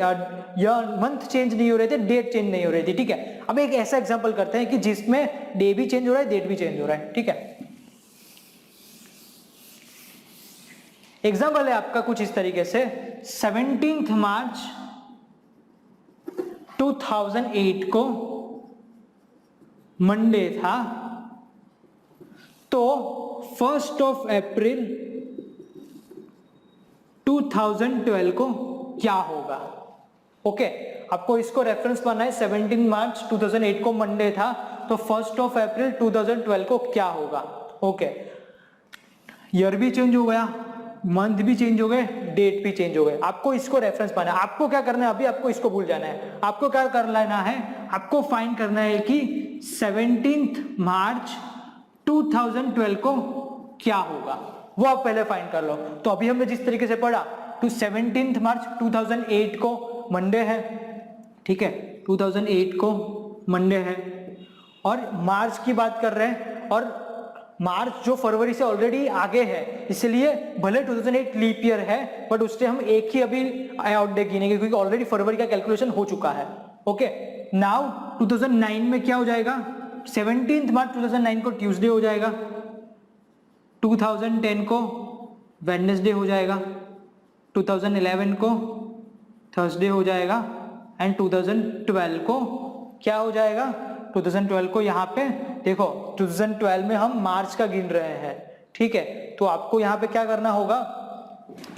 या मंथ चेंज नहीं हो रहे थे, डेट चेंज नहीं हो रही थी, ठीक है। अब एक ऐसा एग्जांपल करते हैं कि जिसमें डे भी चेंज हो रहा है, डेट भी चेंज हो रहा है, ठीक है। एग्जाम्पल है आपका कुछ इस तरीके से, 17 मार्च 2008 को मंडे था, तो 1 अप्रैल 2012 को क्या होगा। ओके, आपको इसको रेफरेंस बनाना है, 17 मार्च 2008 को मंडे था, तो 1 अप्रैल 2012 को क्या होगा। ओके, ईयर भी चेंज हो गया, मंथ भी चेंज हो गए, डेट भी चेंज हो गए। आपको इसको रेफरेंस पाना है। आपको क्या करना है, अभी आपको इसको भूल जाना है। आपको क्या कर लेना है, आपको फाइंड करना है कि 17 मार्च 2012 को क्या होगा, वो आप पहले फाइंड कर लो। तो अभी हमने जिस तरीके से पढ़ा, तो 17 मार्च 2008 को मंडे है, ठीक है, 2008 को मंडे है, और मार्च की बात कर रहे हैं, और मार्च जो फरवरी से ऑलरेडी आगे है, इसलिए भले 2008 लीप ईयर है, बट उससे हम एक ही अभी आउट डे गिनेंगे, क्योंकि ऑलरेडी फरवरी का कैलकुलेशन हो चुका है। ओके, नाउ 2009 में क्या हो जाएगा, 17 मार्च 2009 को ट्यूसडे हो जाएगा, 2010 को वेडनेसडे हो जाएगा, 2011 को थर्सडे हो जाएगा, एंड 2012 को क्या हो जाएगा, 2012 को यहाँ पे देखो 2012 में हम मार्च का गिन रहे हैं, ठीक है। तो आपको यहाँ पे क्या करना होगा,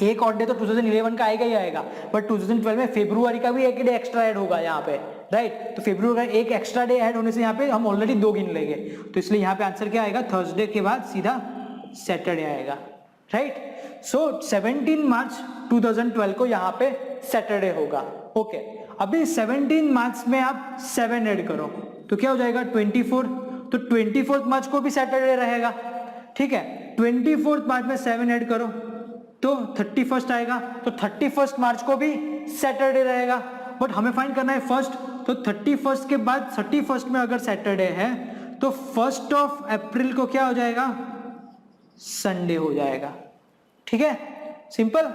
एक ऑड डे तो 2011 का आएगा ही आएगा, बट 2012 में फेब्रुआरी का भी एक डे एक्स्ट्रा ऐड होगा यहाँ पे, राइट। तो फेब्रुआरी का एक एक्स्ट्रा डे ऐड होने से यहाँ पे हम ऑलरेडी 2 गिन लेंगे, तो इसलिए यहाँ पे आंसर क्या आएगा, थर्सडे के बाद सीधा सैटरडे आएगा, राइट। सो 17 मार्च 2012 को यहाँ पे सैटरडे होगा। ओके, अभी 17 मार्च में आप 7 ऐड करो तो क्या हो जाएगा, 24, तो 24 मार्च को भी सैटरडे रहेगा, ठीक है। 24 मार्च में 7 ऐड करो तो 31 आएगा, तो 31 मार्च को भी सैटरडे रहेगा, बट हमें फाइंड करना है फर्स्ट, तो 31 के बाद 31 में अगर सैटरडे है तो 1 अप्रैल को क्या हो जाएगा, संडे हो जाएगा, ठीक है, सिंपल।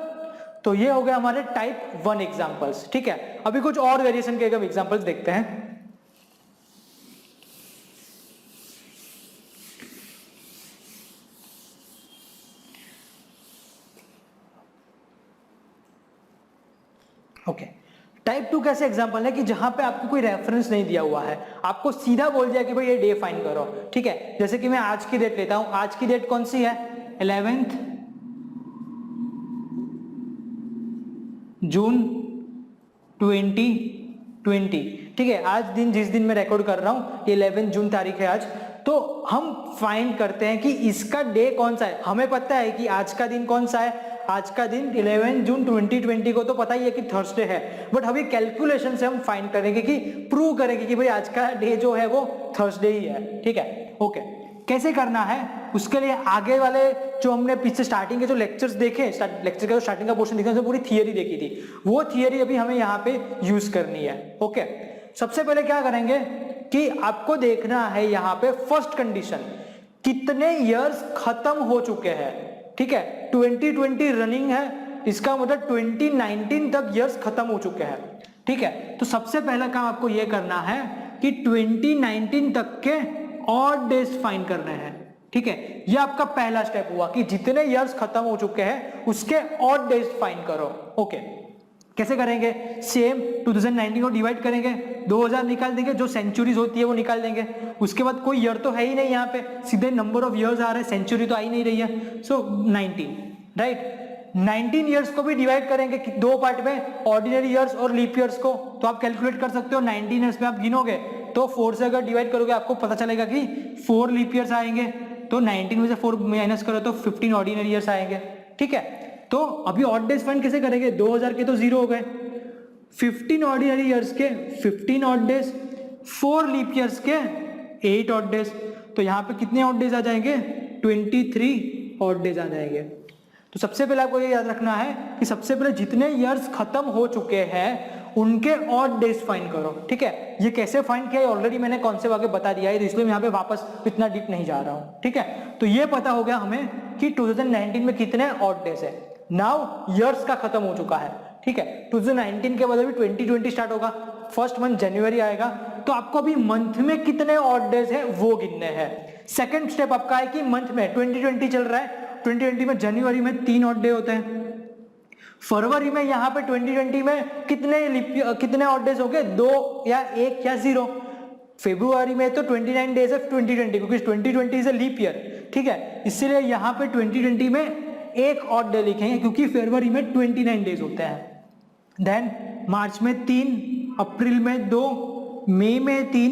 तो ये हो गया हमारे टाइप 1 एग्जांपल्स, ठीक है। अभी कुछ और वेरिएशन के एग्जांपल्स देखते हैं। ओके, टाइप 2 कैसे एग्जांपल है कि जहां पे आपको कोई रेफरेंस नहीं दिया हुआ है, आपको सीधा बोल दिया कि भाई ये डे फाइंड करो, ठीक है। जैसे कि मैं आज की डेट लेता हूं, आज की डेट कौन सी है, 11 जून 2020, ठीक है। आज दिन जिस दिन मैं रिकॉर्ड कर रहा हूं, 11 जून तारीख है आज, तो हम फाइंड करते हैं कि इसका डे कौन सा है। हमें पता है कि आज का दिन कौन सा है, आज का दिन 11 जून 2020 को तो पता ही है कि थर्सडे है, बट अभी कैलकुलेशन से हम फाइंड करेंगे कि प्रूव करेंगे कि भाई आज का डे जो है वो थर्सडे ही है, ठीक है। ओके, कैसे करना है, उसके लिए आगे वाले जो हमने पीछे स्टार्टिंग के जो लेक्चर्स देखे, लेक्चर का जो स्टार्टिंग का पोर्शन देखा, उसमें पूरी थियरी देखी थी, वो थियरी अभी हमें यहाँ पे यूज करनी है। ओके, सबसे पहले क्या करेंगे कि आपको देखना है यहाँ पे फर्स्ट कंडीशन, कितने इयर्स खत्म हो चुके हैं, ठीक है। 2020 रनिंग है, इसका मतलब 2019 तक इयर्स खत्म हो चुके हैं, ठीक है। तो सबसे पहला काम आपको यह करना है कि 2019 तक के ऑड डेज फाइंड करने हैं, ठीक है। ये आपका पहला स्टेप हुआ कि जितने इयर्स खत्म हो चुके हैं उसके ऑड डेज फाइंड करो। ओके, कैसे करेंगे, सेम 2019 को डिवाइड करेंगे, 2000 निकाल देंगे, जो सेंचुरीज होती है वो निकाल देंगे, उसके बाद कोई ईयर तो है ही नहीं यहाँ पे, सीधे नंबर ऑफ इयर्स आ रहे हैं, सेंचुरी तो आ ही नहीं रही है, सो 19, राइट। 19 इयर्स को भी डिवाइड करेंगे कि 2 पार्ट में, ऑर्डिनरी इयर्स और लीप इयर्स को, तो आप कैलकुलेट कर सकते हो 19 इयर्स में आप गिनोगे तो 4 से अगर डिवाइड करोगे आपको पता चलेगा कि 4 लीप इयर्स आएंगे, तो 19 में से 4 माइनस करो तो 15 ऑर्डिनरी इयर्स आएंगे, ठीक है। तो अभी ऑड डेज फाइंड कैसे करेंगे, 2000 के तो 0 हो गए, 15 ऑर्डिनरी इयर्स के 15 ऑड डेज, 4 लीप इयर्स के 8 ऑड डेज, तो यहाँ पे कितने ऑड डेज आ जाएंगे, 23 ऑड डेज आ जाएंगे। तो सबसे पहले आपको ये याद रखना है कि सबसे पहले जितने इयर्स खत्म हो चुके हैं उनके ऑड डेज फाइंड करो, ठीक है। ये कैसे फाइंड किया है ऑलरेडी मैंने कॉन्सेप्ट आगे बता दिया है, इसलिए मैं यहाँ पे वापस इतना डीप नहीं जा रहा हूँ, ठीक है। तो ये पता हो गया हमें कि 2019 में कितने ऑड डेज है। नाउ इयर्स का खत्म हो चुका है, ठीक है। 2019 के बाद अभी 2020 स्टार्ट होगा, फर्स्ट मंथ जनवरी आएगा, तो आपको अभी मंथ में कितने ऑड डेज है वो गिनने हैं। सेकंड स्टेप आपका है कि मंथ में 2020 चल रहा है, 2020 में जनवरी में 3 ऑड डे होते हैं, फरवरी में यहाँ पे 2020 में कितने ऑड डेज हो गए, 2 या 1 या 0, फेब्रुआरी में तो 29 डेज है 2020, क्योंकि 2020 इज अ लीप ईयर, ठीक है। इसीलिए यहाँ पे 2020 में 1 ऑड डे लिखेंगे, क्योंकि फरवरी में 29 डेज होते हैं। देन मार्च में 3, अप्रैल में 2, मई में 3,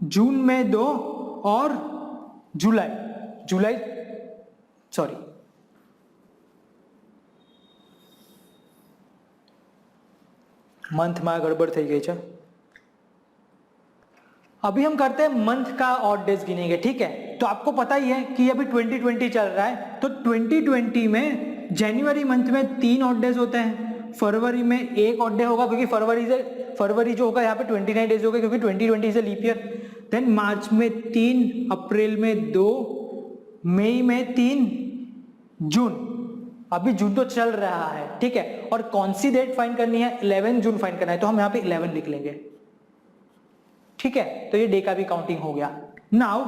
जून में 2 और મંથમાં ગડબડ થઈ ગઈ છે. अभी हम करते हैं मंथ का ऑड डेज गिनेंगे, ठीक है. तो आपको पता ही है कि अभी 2020 चल रहा है, तो 2020 में जनवरी मंथ में 3 ऑड डेज होते हैं, फरवरी में 1 ऑड डे होगा क्योंकि फरवरी जो होगा यहाँ पे 29 डेज होगा क्योंकि 2020 is a leap year. Then मार्च में 3, अप्रैल में 2, मई में 3, जून. अभी जून तो चल रहा है, ठीक है. और कौन सी डेट फाइंड करनी है? 11 जून फाइंड करना है, तो हम यहाँ पे 11 लिख लेंगे, ठीक है. तो ये डे का भी काउंटिंग हो गया. नाउ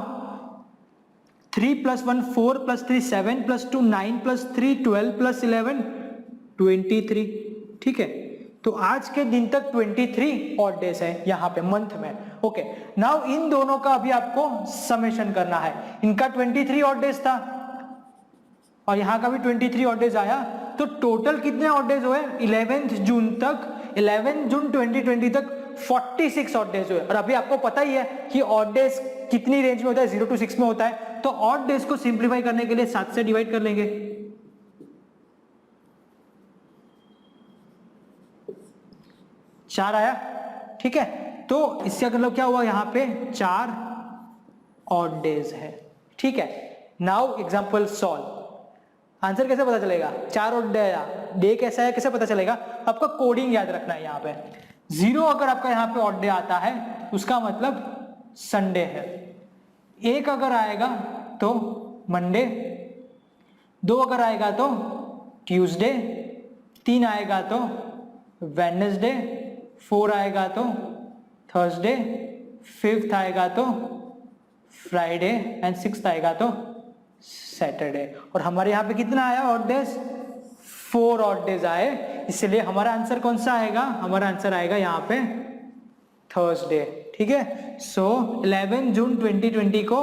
3 + 1 4 + 3 7 + 2 9 + 3 12 + 11 23, ठीक है. तो आज के दिन तक 23 ऑड डेज है यहाँ पे मंथ में. ओके, नाउ इन दोनों का अभी आपको समेशन करना है. इनका 23 ऑड डेज था और यहाँ का भी 23 ऑड डेज आया, तो टोटल कितने ऑड डेज हुए? 11 जून 2020 तक 46 ऑड डेज हुए. और अभी आपको पता ही है कि ऑड डेज कितनी रेंज में होता है? 0 to 6 में होता है. तो ऑड डेज को सिंप्लीफाई करने के लिए 7 से डिवाइड कर लेंगे. 4 आया, ठीक है. तो इसका मतलब क्या हुआ? यहाँ पे 4 ऑड डेज है, ठीक है. Now example solve. आंसर कैसे पता चलेगा? 4 ऑड डे कैसा है, कैसे पता चलेगा? आपका कोडिंग याद रखना है. यहाँ पे 0 अगर आपका यहाँ पे ऑड डे आता है उसका मतलब संडे है. 1 अगर आएगा तो मंडे, 2 अगर आएगा तो ट्यूसडे, 3 आएगा तो वेडनेसडे, 4 आएगा तो थर्सडे, 5th आएगा तो फ्राइडे एंड 6th आएगा तो सैटरडे. और हमारे यहाँ पे कितना आया ऑड डेज? 4 ऑड डेज आए. इसलिए हमारा आंसर कौन सा आएगा? हमारा आंसर आएगा यहाँ पे थर्सडे, ठीक है. सो 11 जून 2020 को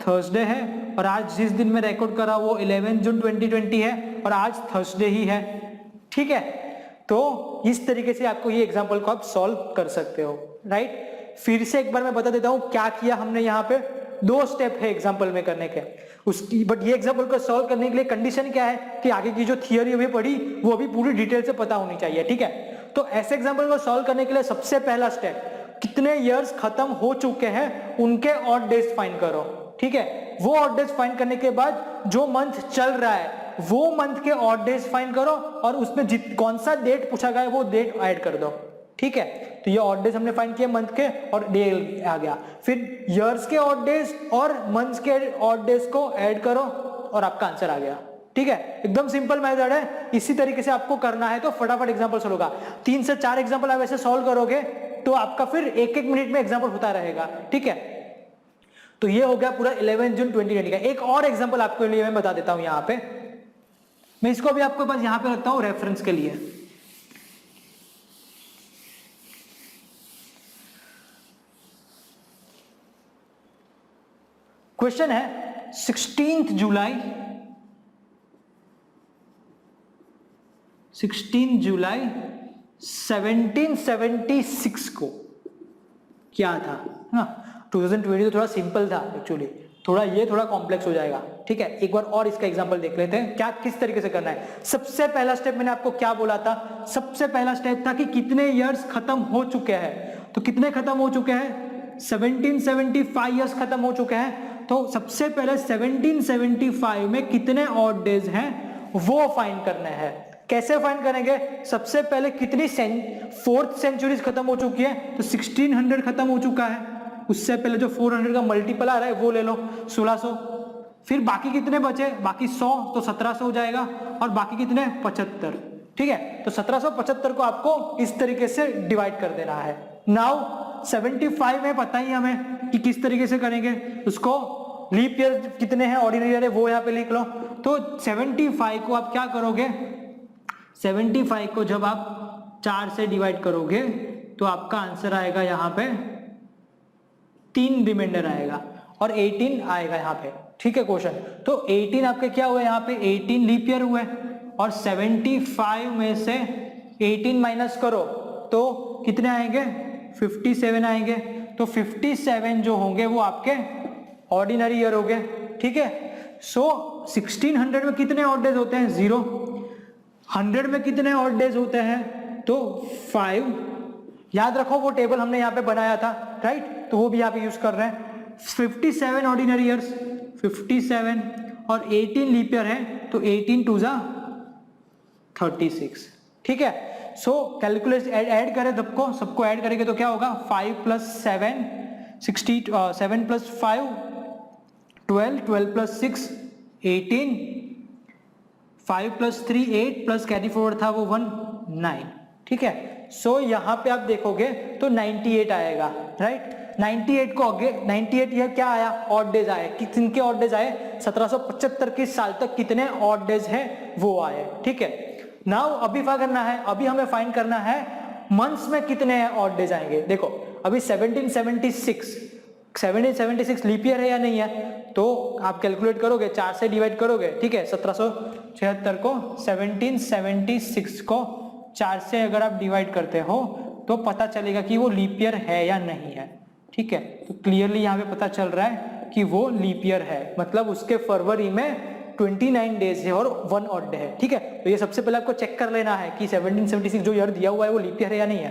थर्सडे है और आज जिस दिन में रिकॉर्ड करा वो 11 जून 2020 है और आज थर्सडे ही है, ठीक है. तो इस तरीके से आपको ये एग्जांपल को आप सॉल्व कर सकते हो, राइट. फिर से एक बार मैं बता देता हूँ क्या किया हमने. यहाँ पे 2 स्टेप है एग्जांपल में करने के उसकी, बट ये एग्जांपल को सॉल्व करने के लिए कंडीशन क्या है कि आगे की जो थियरी अभी पढ़ी वो भी पूरी डिटेल से पता होनी चाहिए, ठीक है. तो ऐसे एग्जांपल को सॉल्व करने के लिए सबसे पहला स्टेप, कितने इयर्स खत्म हो चुके हैं उनके ऑड डेज फाइंड करो, ठीक है. वो ऑड डेज फाइंड करने के बाद जो मंथ चल रहा है वो मंथ के ऑड डेज फाइंड करो और उसमें कौन सा डेट पूछा गया है वो डेट ऐड कर दो, ठीक है. तो ये ऑड डेज हमने फाइंड किए मंथ के और डे आ गया. फिर इयर्स के ऑड डेज और मंथ्स के ऑड डेज को ऐड करो और आपका आंसर आ गया, ठीक है. एकदम सिंपल मेथड है. इसी तरीके से आपको करना है तो फटाफट एग्जांपल सॉल्व होगा. 3 से 4 एग्जांपल आप ऐसे सॉल्व करोगे तो आपका फिर 1-1 मिनट में एग्जांपल होता रहेगा, ठीक है. तो ये हो गया पूरा 11 जून 2020 का. एक और एग्जांपल आपके लिए मैं बता देता हूं. यहाँ पे मैं इसको भी आपके पास यहाँ पे रखता हूं रेफरेंस के लिए. क्वेश्चन है 16 जुलाई 1776 को क्या था ना. 2020 तो थोड़ा सिंपल था एक्चुअली, थोड़ा कॉम्प्लेक्स हो जाएगा, ठीक है. एक बार और इसका एग्जांपल देख लेते हैं क्या किस तरीके से करना है. सबसे पहला स्टेप मैंने आपको क्या बोला था? सबसे पहला स्टेप था कि कितने इयर्स खत्म हो चुके हैं. तो कितने खत्म हो चुके हैं? 1775 इयर्स खत्म हो चुके हैं. तो सबसे पहले 1775 में कितने ऑड डेज हैं वो फाइंड करने हैं. कैसे फाइंड करेंगे? सबसे पहले कितनी 4th सेंचुरीज खत्म हो चुकी है, तो 1600 खत्म हो चुका है. उससे पहले जो 400 का मल्टीपल आ रहा है वो ले लो 1600. फिर बाकी कितने बचे? बाकी 100, तो 1700 हो जाएगा. और बाकी कितने? 75, ठीक है. तो 1775 को आपको इस तरीके से डिवाइड कर देना है. नाउ 75 में पता ही हमें कि किस तरीके से करेंगे उसको. लीप ईयर कितने हैं, ऑर्डिनरी ईयर है वो यहाँ पे लिख लो. तो 75 को आप क्या करोगे? 75 को जब आप 4 से डिवाइड करोगे तो आपका आंसर आएगा यहाँ पे 3 रिमाइंडर आएगा और 18 आएगा यहाँ पे, ठीक है. क्वेश्चन तो 18 आपके क्या हुए? यहाँ पे 18 लीप ईयर हुए और 75 में से 18 माइनस करो तो कितने आएंगे? 57 आएंगे. तो 57 जो होंगे वो आपके ऑर्डिनरी ईयर हो गए, ठीक है. सो 1600 में कितने ऑड डेज होते हैं? 0. 100 में कितने ऑड डेज होते हैं? तो 5. याद रखो वो टेबल हमने यहाँ पे बनाया था, राइट, तो वो भी यहाँ पे यूज कर रहे हैं। 57 ऑर्डिनरी ईयर्स, 57 और 18 लीप ईयर है, तो 18 टू जा 36, ठीक है। सो कैलकुलेट ऐड करें सबको ऐड करेंगे तो क्या होगा, 5 + 7 60, 7 + 5 12, 12 + 6 18, 5 + 3 8 प्लस कैरी फॉरवर्ड था वो 1 9, ठीक है। सो यहाँ पे आप देखोगे तो 98 आएगा, राइट। 98 को आगे 98 ये क्या आया, ऑड डेज आए। कितने ऑड डेज आए, 1775 के साल तक कितने ऑड डेज है वो आए, ठीक है। नाउ अभी क्या करना है, अभी हमें फाइंड करना है मंथ्स में कितने ऑड डेज आएंगे। देखो अभी 1776 लीप ईयर है या नहीं है, तो आप कैलकुलेट करोगे, 4 से डिवाइड करोगे, ठीक है। 1776 को 1776 को 4 से अगर आप डिवाइड करते हो तो पता चलेगा कि वो लीप ईयर है या नहीं है, ठीक है। तो क्लियरली यहाँ पे पता चल रहा है कि वो लीप ईयर है, मतलब उसके फरवरी में 29 डेज है और 1 ऑड डे है, ठीक है। तो ये सबसे पहले आपको चेक कर लेना है कि 1776 जो ईयर दिया हुआ है वो लीप ईयर है या नहीं है।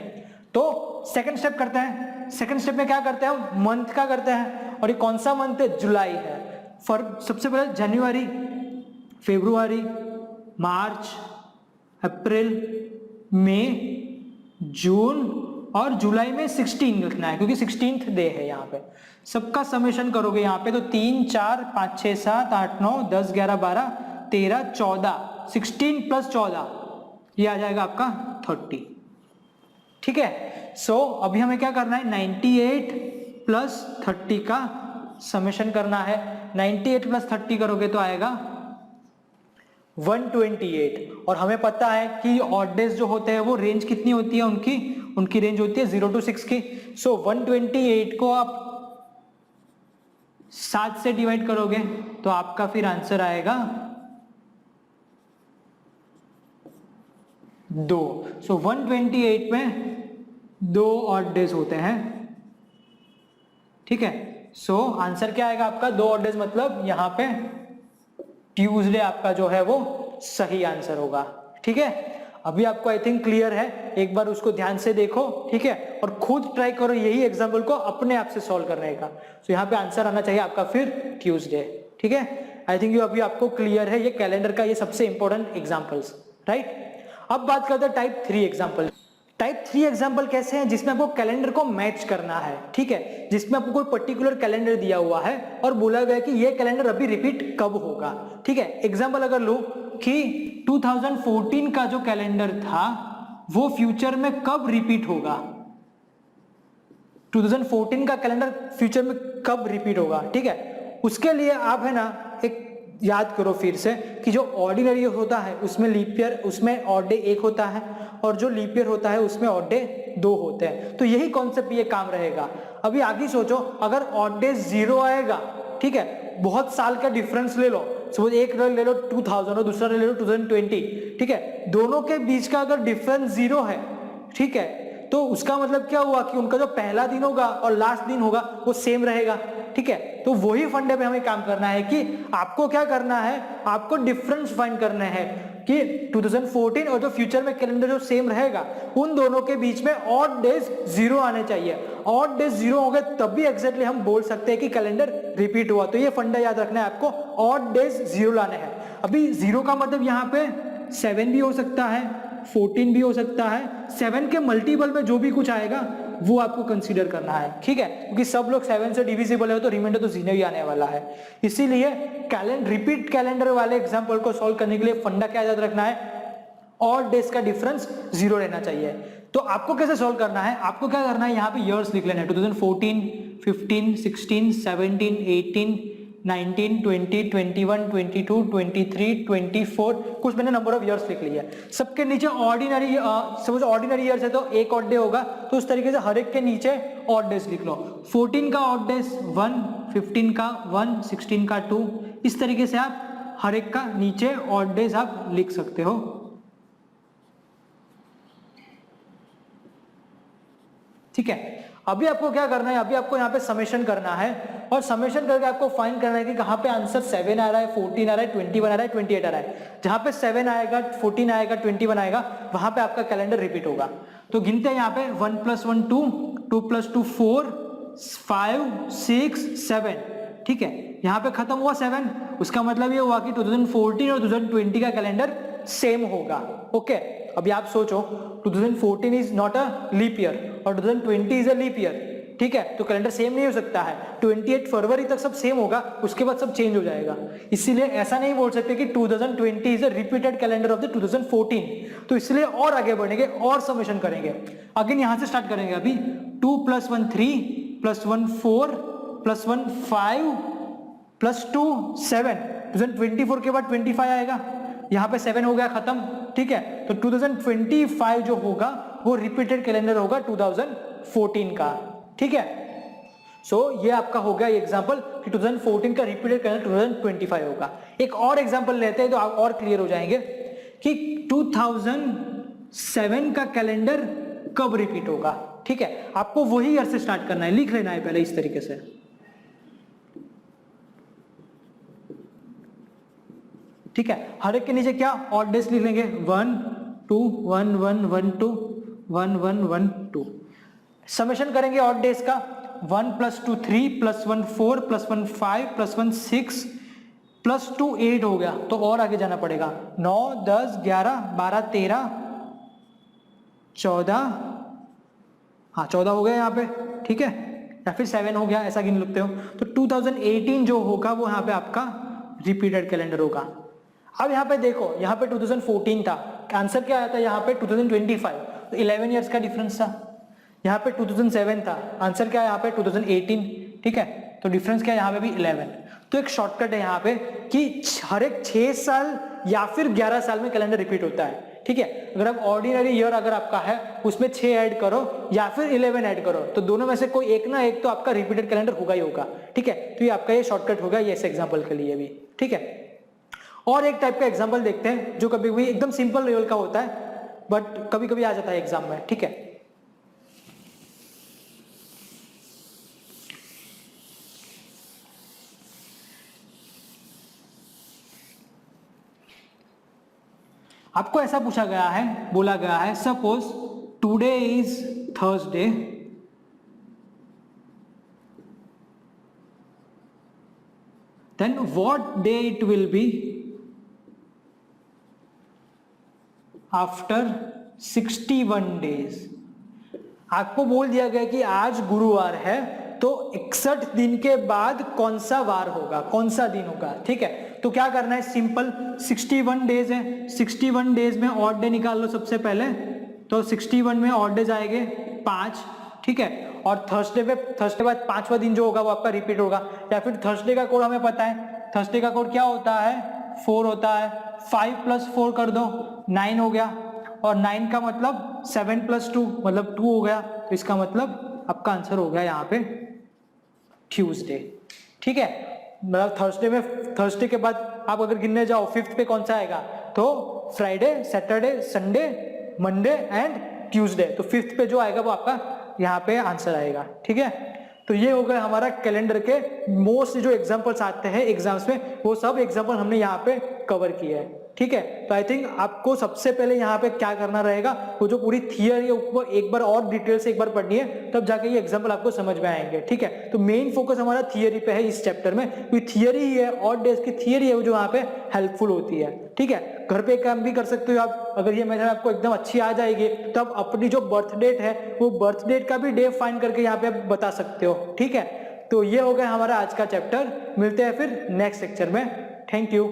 तो सेकंड स्टेप करते हैं। सेकंड स्टेप में क्या करते हैं, मंथ का करते हैं, और ये कौन सा मंथ है, जुलाई है। सबसे पहले जनवरी, फरवरी, मार्च, अप्रैल, मई, जून और जुलाई में 16 लिखना है क्योंकि 16th डे है यहाँ पे। सबका समेशन करोगे यहाँ पे तो 3 4 5 6 7 8 9 10 11 12 13 14, 16 + 14 ये आ जाएगा आपका 30, ठीक है। सो अभी हमें क्या करना है, 98 + 30 का समेशन करना है। 98 + 30 करोगे तो आएगा 128, और हमें पता है कि ऑड डेज जो होते हैं वो रेंज कितनी होती है उनकी रेंज होती है 0 to 6 की। सो 128 को आप 7 से डिवाइड करोगे तो आपका फिर आंसर आएगा 2। सो 128 में 2 ऑड डेज होते हैं, ठीक है। सो आंसर क्या आएगा आपका, 2 ऑड डेज, मतलब यहां पे ट्यूसडे आपका जो है वो सही आंसर होगा, ठीक है। अभी आपको आई थिंक क्लियर है, एक बार उसको ध्यान से देखो, ठीक है, और खुद ट्राई करो यही एग्जाम्पल को अपने आप से सॉल्व करने का। तो यहाँ पे आंसर आना चाहिए आपका फिर ट्यूसडे, ठीक है। आई थिंक ये अभी आपको क्लियर है, ये कैलेंडर का ये सबसे इंपॉर्टेंट एग्जाम्पल्स, राइट। अब बात करते हैं टाइप 3 एग्जाम्पल। टाइप 3 एग्जाम्पल कैसे हैं, जिसमें आपको कैलेंडर को मैच करना है, ठीक है, जिसमें आपको कोई पर्टिकुलर कैलेंडर दिया हुआ है और बोला गया कि ये कैलेंडर अभी रिपीट कब होगा, ठीक है। एग्जाम्पल अगर लो कि 2014 का जो कैलेंडर था वो फ्यूचर में कब रिपीट होगा, 2014 का कैलेंडर फ्यूचर में कब रिपीट होगा, ठीक है। उसके लिए आप है ना एक याद करो फिर से कि जो ऑर्डिनरी होता है उसमें लीप ईयर, उसमें ऑड डे 1 होता है, और जो लीप ईयर होता है उसमें ऑड डे 2 होते हैं। तो यही कॉन्सेप्ट ये काम रहेगा। अभी आगे सोचो, अगर ऑड डे 0 आएगा, ठीक है, बहुत साल का डिफरेंस ले लो, सपोज एक ले लो 2000 और दूसरा ले लो 2020, ठीक है, दोनों के बीच का अगर डिफरेंस 0 है, ठीक है, तो उसका मतलब क्या हुआ कि उनका जो पहला दिन होगा और लास्ट दिन होगा वो सेम रहेगा, ठीक है। तो वही फंडे पे हमें काम करना है कि आपको क्या करना है, आपको डिफरेंस फाइंड करना है कि 2014 और जो फ्यूचर में कैलेंडर जो सेम रहेगा उन दोनों के बीच में ऑड डेज 0 आने चाहिए। ऑड डेज 0 हो गए तब भी एग्जैक्टली हम बोल सकते हैं कि कैलेंडर रिपीट हुआ। तो ये फंडा याद रखना है आपको, ऑड डेज 0 लाने हैं। अभी 0 का मतलब यहाँ पे 7 भी हो सकता है, 14 भी हो सकता है, 7 के मल्टीपल में जो भी कुछ आएगा वो आपको कंसीडर करना है, ठीक है, क्योंकि सब लोग 7 से डिविजिबल है तो रिमाइंडर तो 0 ही आने वाला है। इसीलिए रिपीट कैलेंडर वाले एग्जांपल को सॉल्व करने के लिए फंडा क्या याद रखना है, ऑड डेज का डिफरेंस 0 रहना चाहिए। तो आपको कैसे सॉल्व करना है, आपको क्या करना है, यहाँ पे ईयर्स लिख लेना है, 2014, 15, 16, 17, 18, 19, 20, 21, 22, 23, 24, कुछ मैंने नंबर ऑफ ईयर्स लिख लिया। सबके नीचे ऑर्डिनरी, सपोज ऑर्डिनरी ईयर्स है तो एक ऑड डे होगा, तो उस तरीके से हर एक के नीचे ऑड डेज लिख लो। 14 का ऑड डेज 1, 15 का 1, 16 का 2, इस तरीके से आप हर एक का नीचे ऑड डेज आप लिख सकते हो, ठीक है। अभी आपको क्या करना है, अभी आपको यहाँ पे समेशन करना है, और समेशन करके आपको फाइंड करना है कि कहाँ पे आंसर 7 आ रहा है, 14 आ रहा है, 21 आ रहा है, 28 आ रहा है। जहाँ पे 7 आएगा, 14 आएगा, 21 आएगा, वहां पे आपका कैलेंडर रिपीट होगा। तो गिनते हैं यहाँ पे 1 + 1 2, 2 + 2 4, 5 6 7, ठीक है, यहाँ पे खत्म हुआ 7, उसका मतलब ये हुआ कि 2014 और 2020 का कैलेंडर सेम होगा। ओके, अभी आप सोचो 2014 is not a leap year और 2020 इज अ लीप ईयर, ठीक है, तो कैलेंडर सेम नहीं हो सकता है। 28 फरवरी तक सब सेम होगा, उसके बाद सब चेंज हो जाएगा। इसीलिए ऐसा नहीं बोल सकते कि 2020 is a repeated calendar of the 2014, तो इसलिए और आगे बढ़ेंगे और समेशन करेंगे। अगेन यहां से स्टार्ट करेंगे। अभी 2 + 1 3 + 1 4 + 1 5 + 2 7, 2024 के बाद 25 आएगा, यहाँ पे 7 हो गया खत्म, ठीक है, तो 2025 जो होगा वो रिपीटेड कैलेंडर होगा 2014 का, ठीक है। सो ये आपका हो गया एग्जांपल कि 2014 का रिपीटेड कैलेंडर 2025 होगा। एक और एग्जांपल लेते हैं तो आप और क्लियर हो जाएंगे कि 2007 का कैलेंडर कब रिपीट होगा, ठीक है। आपको वही ईयर से स्टार्ट करना है, लिख लेना है पहले इस तरीके से, ठीक है। हर एक के नीचे क्या ऑड डेज लिख लेंगे, 1 2 1 1 1 2 1 1 1 2, समेशन करेंगे ऑड डेज का। 1 + 2 3 + 1 4 + 1 5 + 1 6 + 2 8 हो गया, तो और आगे जाना पड़ेगा। 9 10 11 12 13 14, हाँ 14 हो गया यहाँ पे, ठीक है, या फिर 7 हो गया, ऐसा गिन लेते हो। तो 2018 जो होगा वो यहाँ पे आपका रिपीटेड कैलेंडर होगा। अब यहाँ पे देखो, यहाँ पे 2014 था, आंसर क्या आया था यहाँ पे 2025, तो 11 ईयर्स का डिफरेंस था। यहाँ पे 2007 था, आंसर क्या है यहाँ पे 2018, ठीक है, तो डिफरेंस क्या है यहाँ पे भी 11। तो एक शॉर्टकट है यहाँ पे कि हर एक 6 साल या फिर 11 साल में कैलेंडर रिपीट होता है, ठीक है। अगर आप ऑर्डिनरी ईयर अगर आपका है उसमें 6 ऐड करो या फिर 11 ऐड करो, तो दोनों में से कोई एक ना एक तो आपका रिपीटेड कैलेंडर होगा ही होगा, ठीक है। तो ये आपका ये शॉर्टकट होगा ये एग्जाम्पल के लिए भी, ठीक है। और एक टाइप का एग्जाम्पल देखते हैं जो कभी कभी एकदम सिंपल लेवल का होता है बट कभी कभी आ जाता है एग्जाम में, ठीक है। आपको ऐसा पूछा गया है, बोला गया है, suppose today is Thursday, then what day it will be after 61 days. आपको बोल दिया गया कि आज गुरुवार है, तो 61 दिन के बाद कौन सा वार होगा, कौन सा दिन होगा, ठीक है। तो क्या करना है, सिंपल, 61 डेज है, 61 डेज में ऑड डे निकाल लो सबसे पहले, तो 61 में ऑड डेज आएंगे 5, ठीक है, और थर्सडे बाद 5वां दिन जो होगा वो आपका रिपीट होगा। या फिर थर्सडे का कोड हमें पता है, थर्सडे का कोड क्या होता है, 4 होता है, 5 + 4 कर दो 9 हो गया, और 9 का मतलब 7 + 2 मतलब 2 हो गया, तो इसका मतलब आपका आंसर हो गया यहाँ पे ट्यूसडे, ठीक है। मतलब थर्सडे के बाद आप अगर गिनने जाओ 5th पे कौन सा आएगा, तो Friday, Saturday, Sunday, Monday and Tuesday, तो 5th पे जो आएगा वो आपका यहाँ पे आंसर आएगा, ठीक है। तो ये हो गया हमारा कैलेंडर के मोस्ट जो एग्जांपल्स आते हैं एग्जाम्स में, वो सब एग्जांपल हमने यहाँ पे कवर किए हैं, ठीक है। तो आई थिंक आपको सबसे पहले यहाँ पे क्या करना रहेगा, वो जो पूरी थियरी है वो एक बार और डिटेल से एक बार पढ़नी है, तब जाके ये एग्जांपल आपको समझ में आएंगे, ठीक है। तो मेन फोकस हमारा थियरी पे है इस चैप्टर में, क्योंकि थियरी ही है, ऑड डेज की थियरी है वो जो यहाँ पे हेल्पफुल होती है, ठीक है। घर पे काम भी कर सकते हो आप, अगर ये मेथड आपको एकदम अच्छी आ जाएगी तो आप अपनी जो बर्थ डेट है वो बर्थ डेट का भी डे फाइंड करके यहाँ पे बता सकते हो, ठीक है। तो ये हो गया हमारा आज का चैप्टर, मिलते हैं फिर नेक्स्ट लेक्चर में, थैंक यू।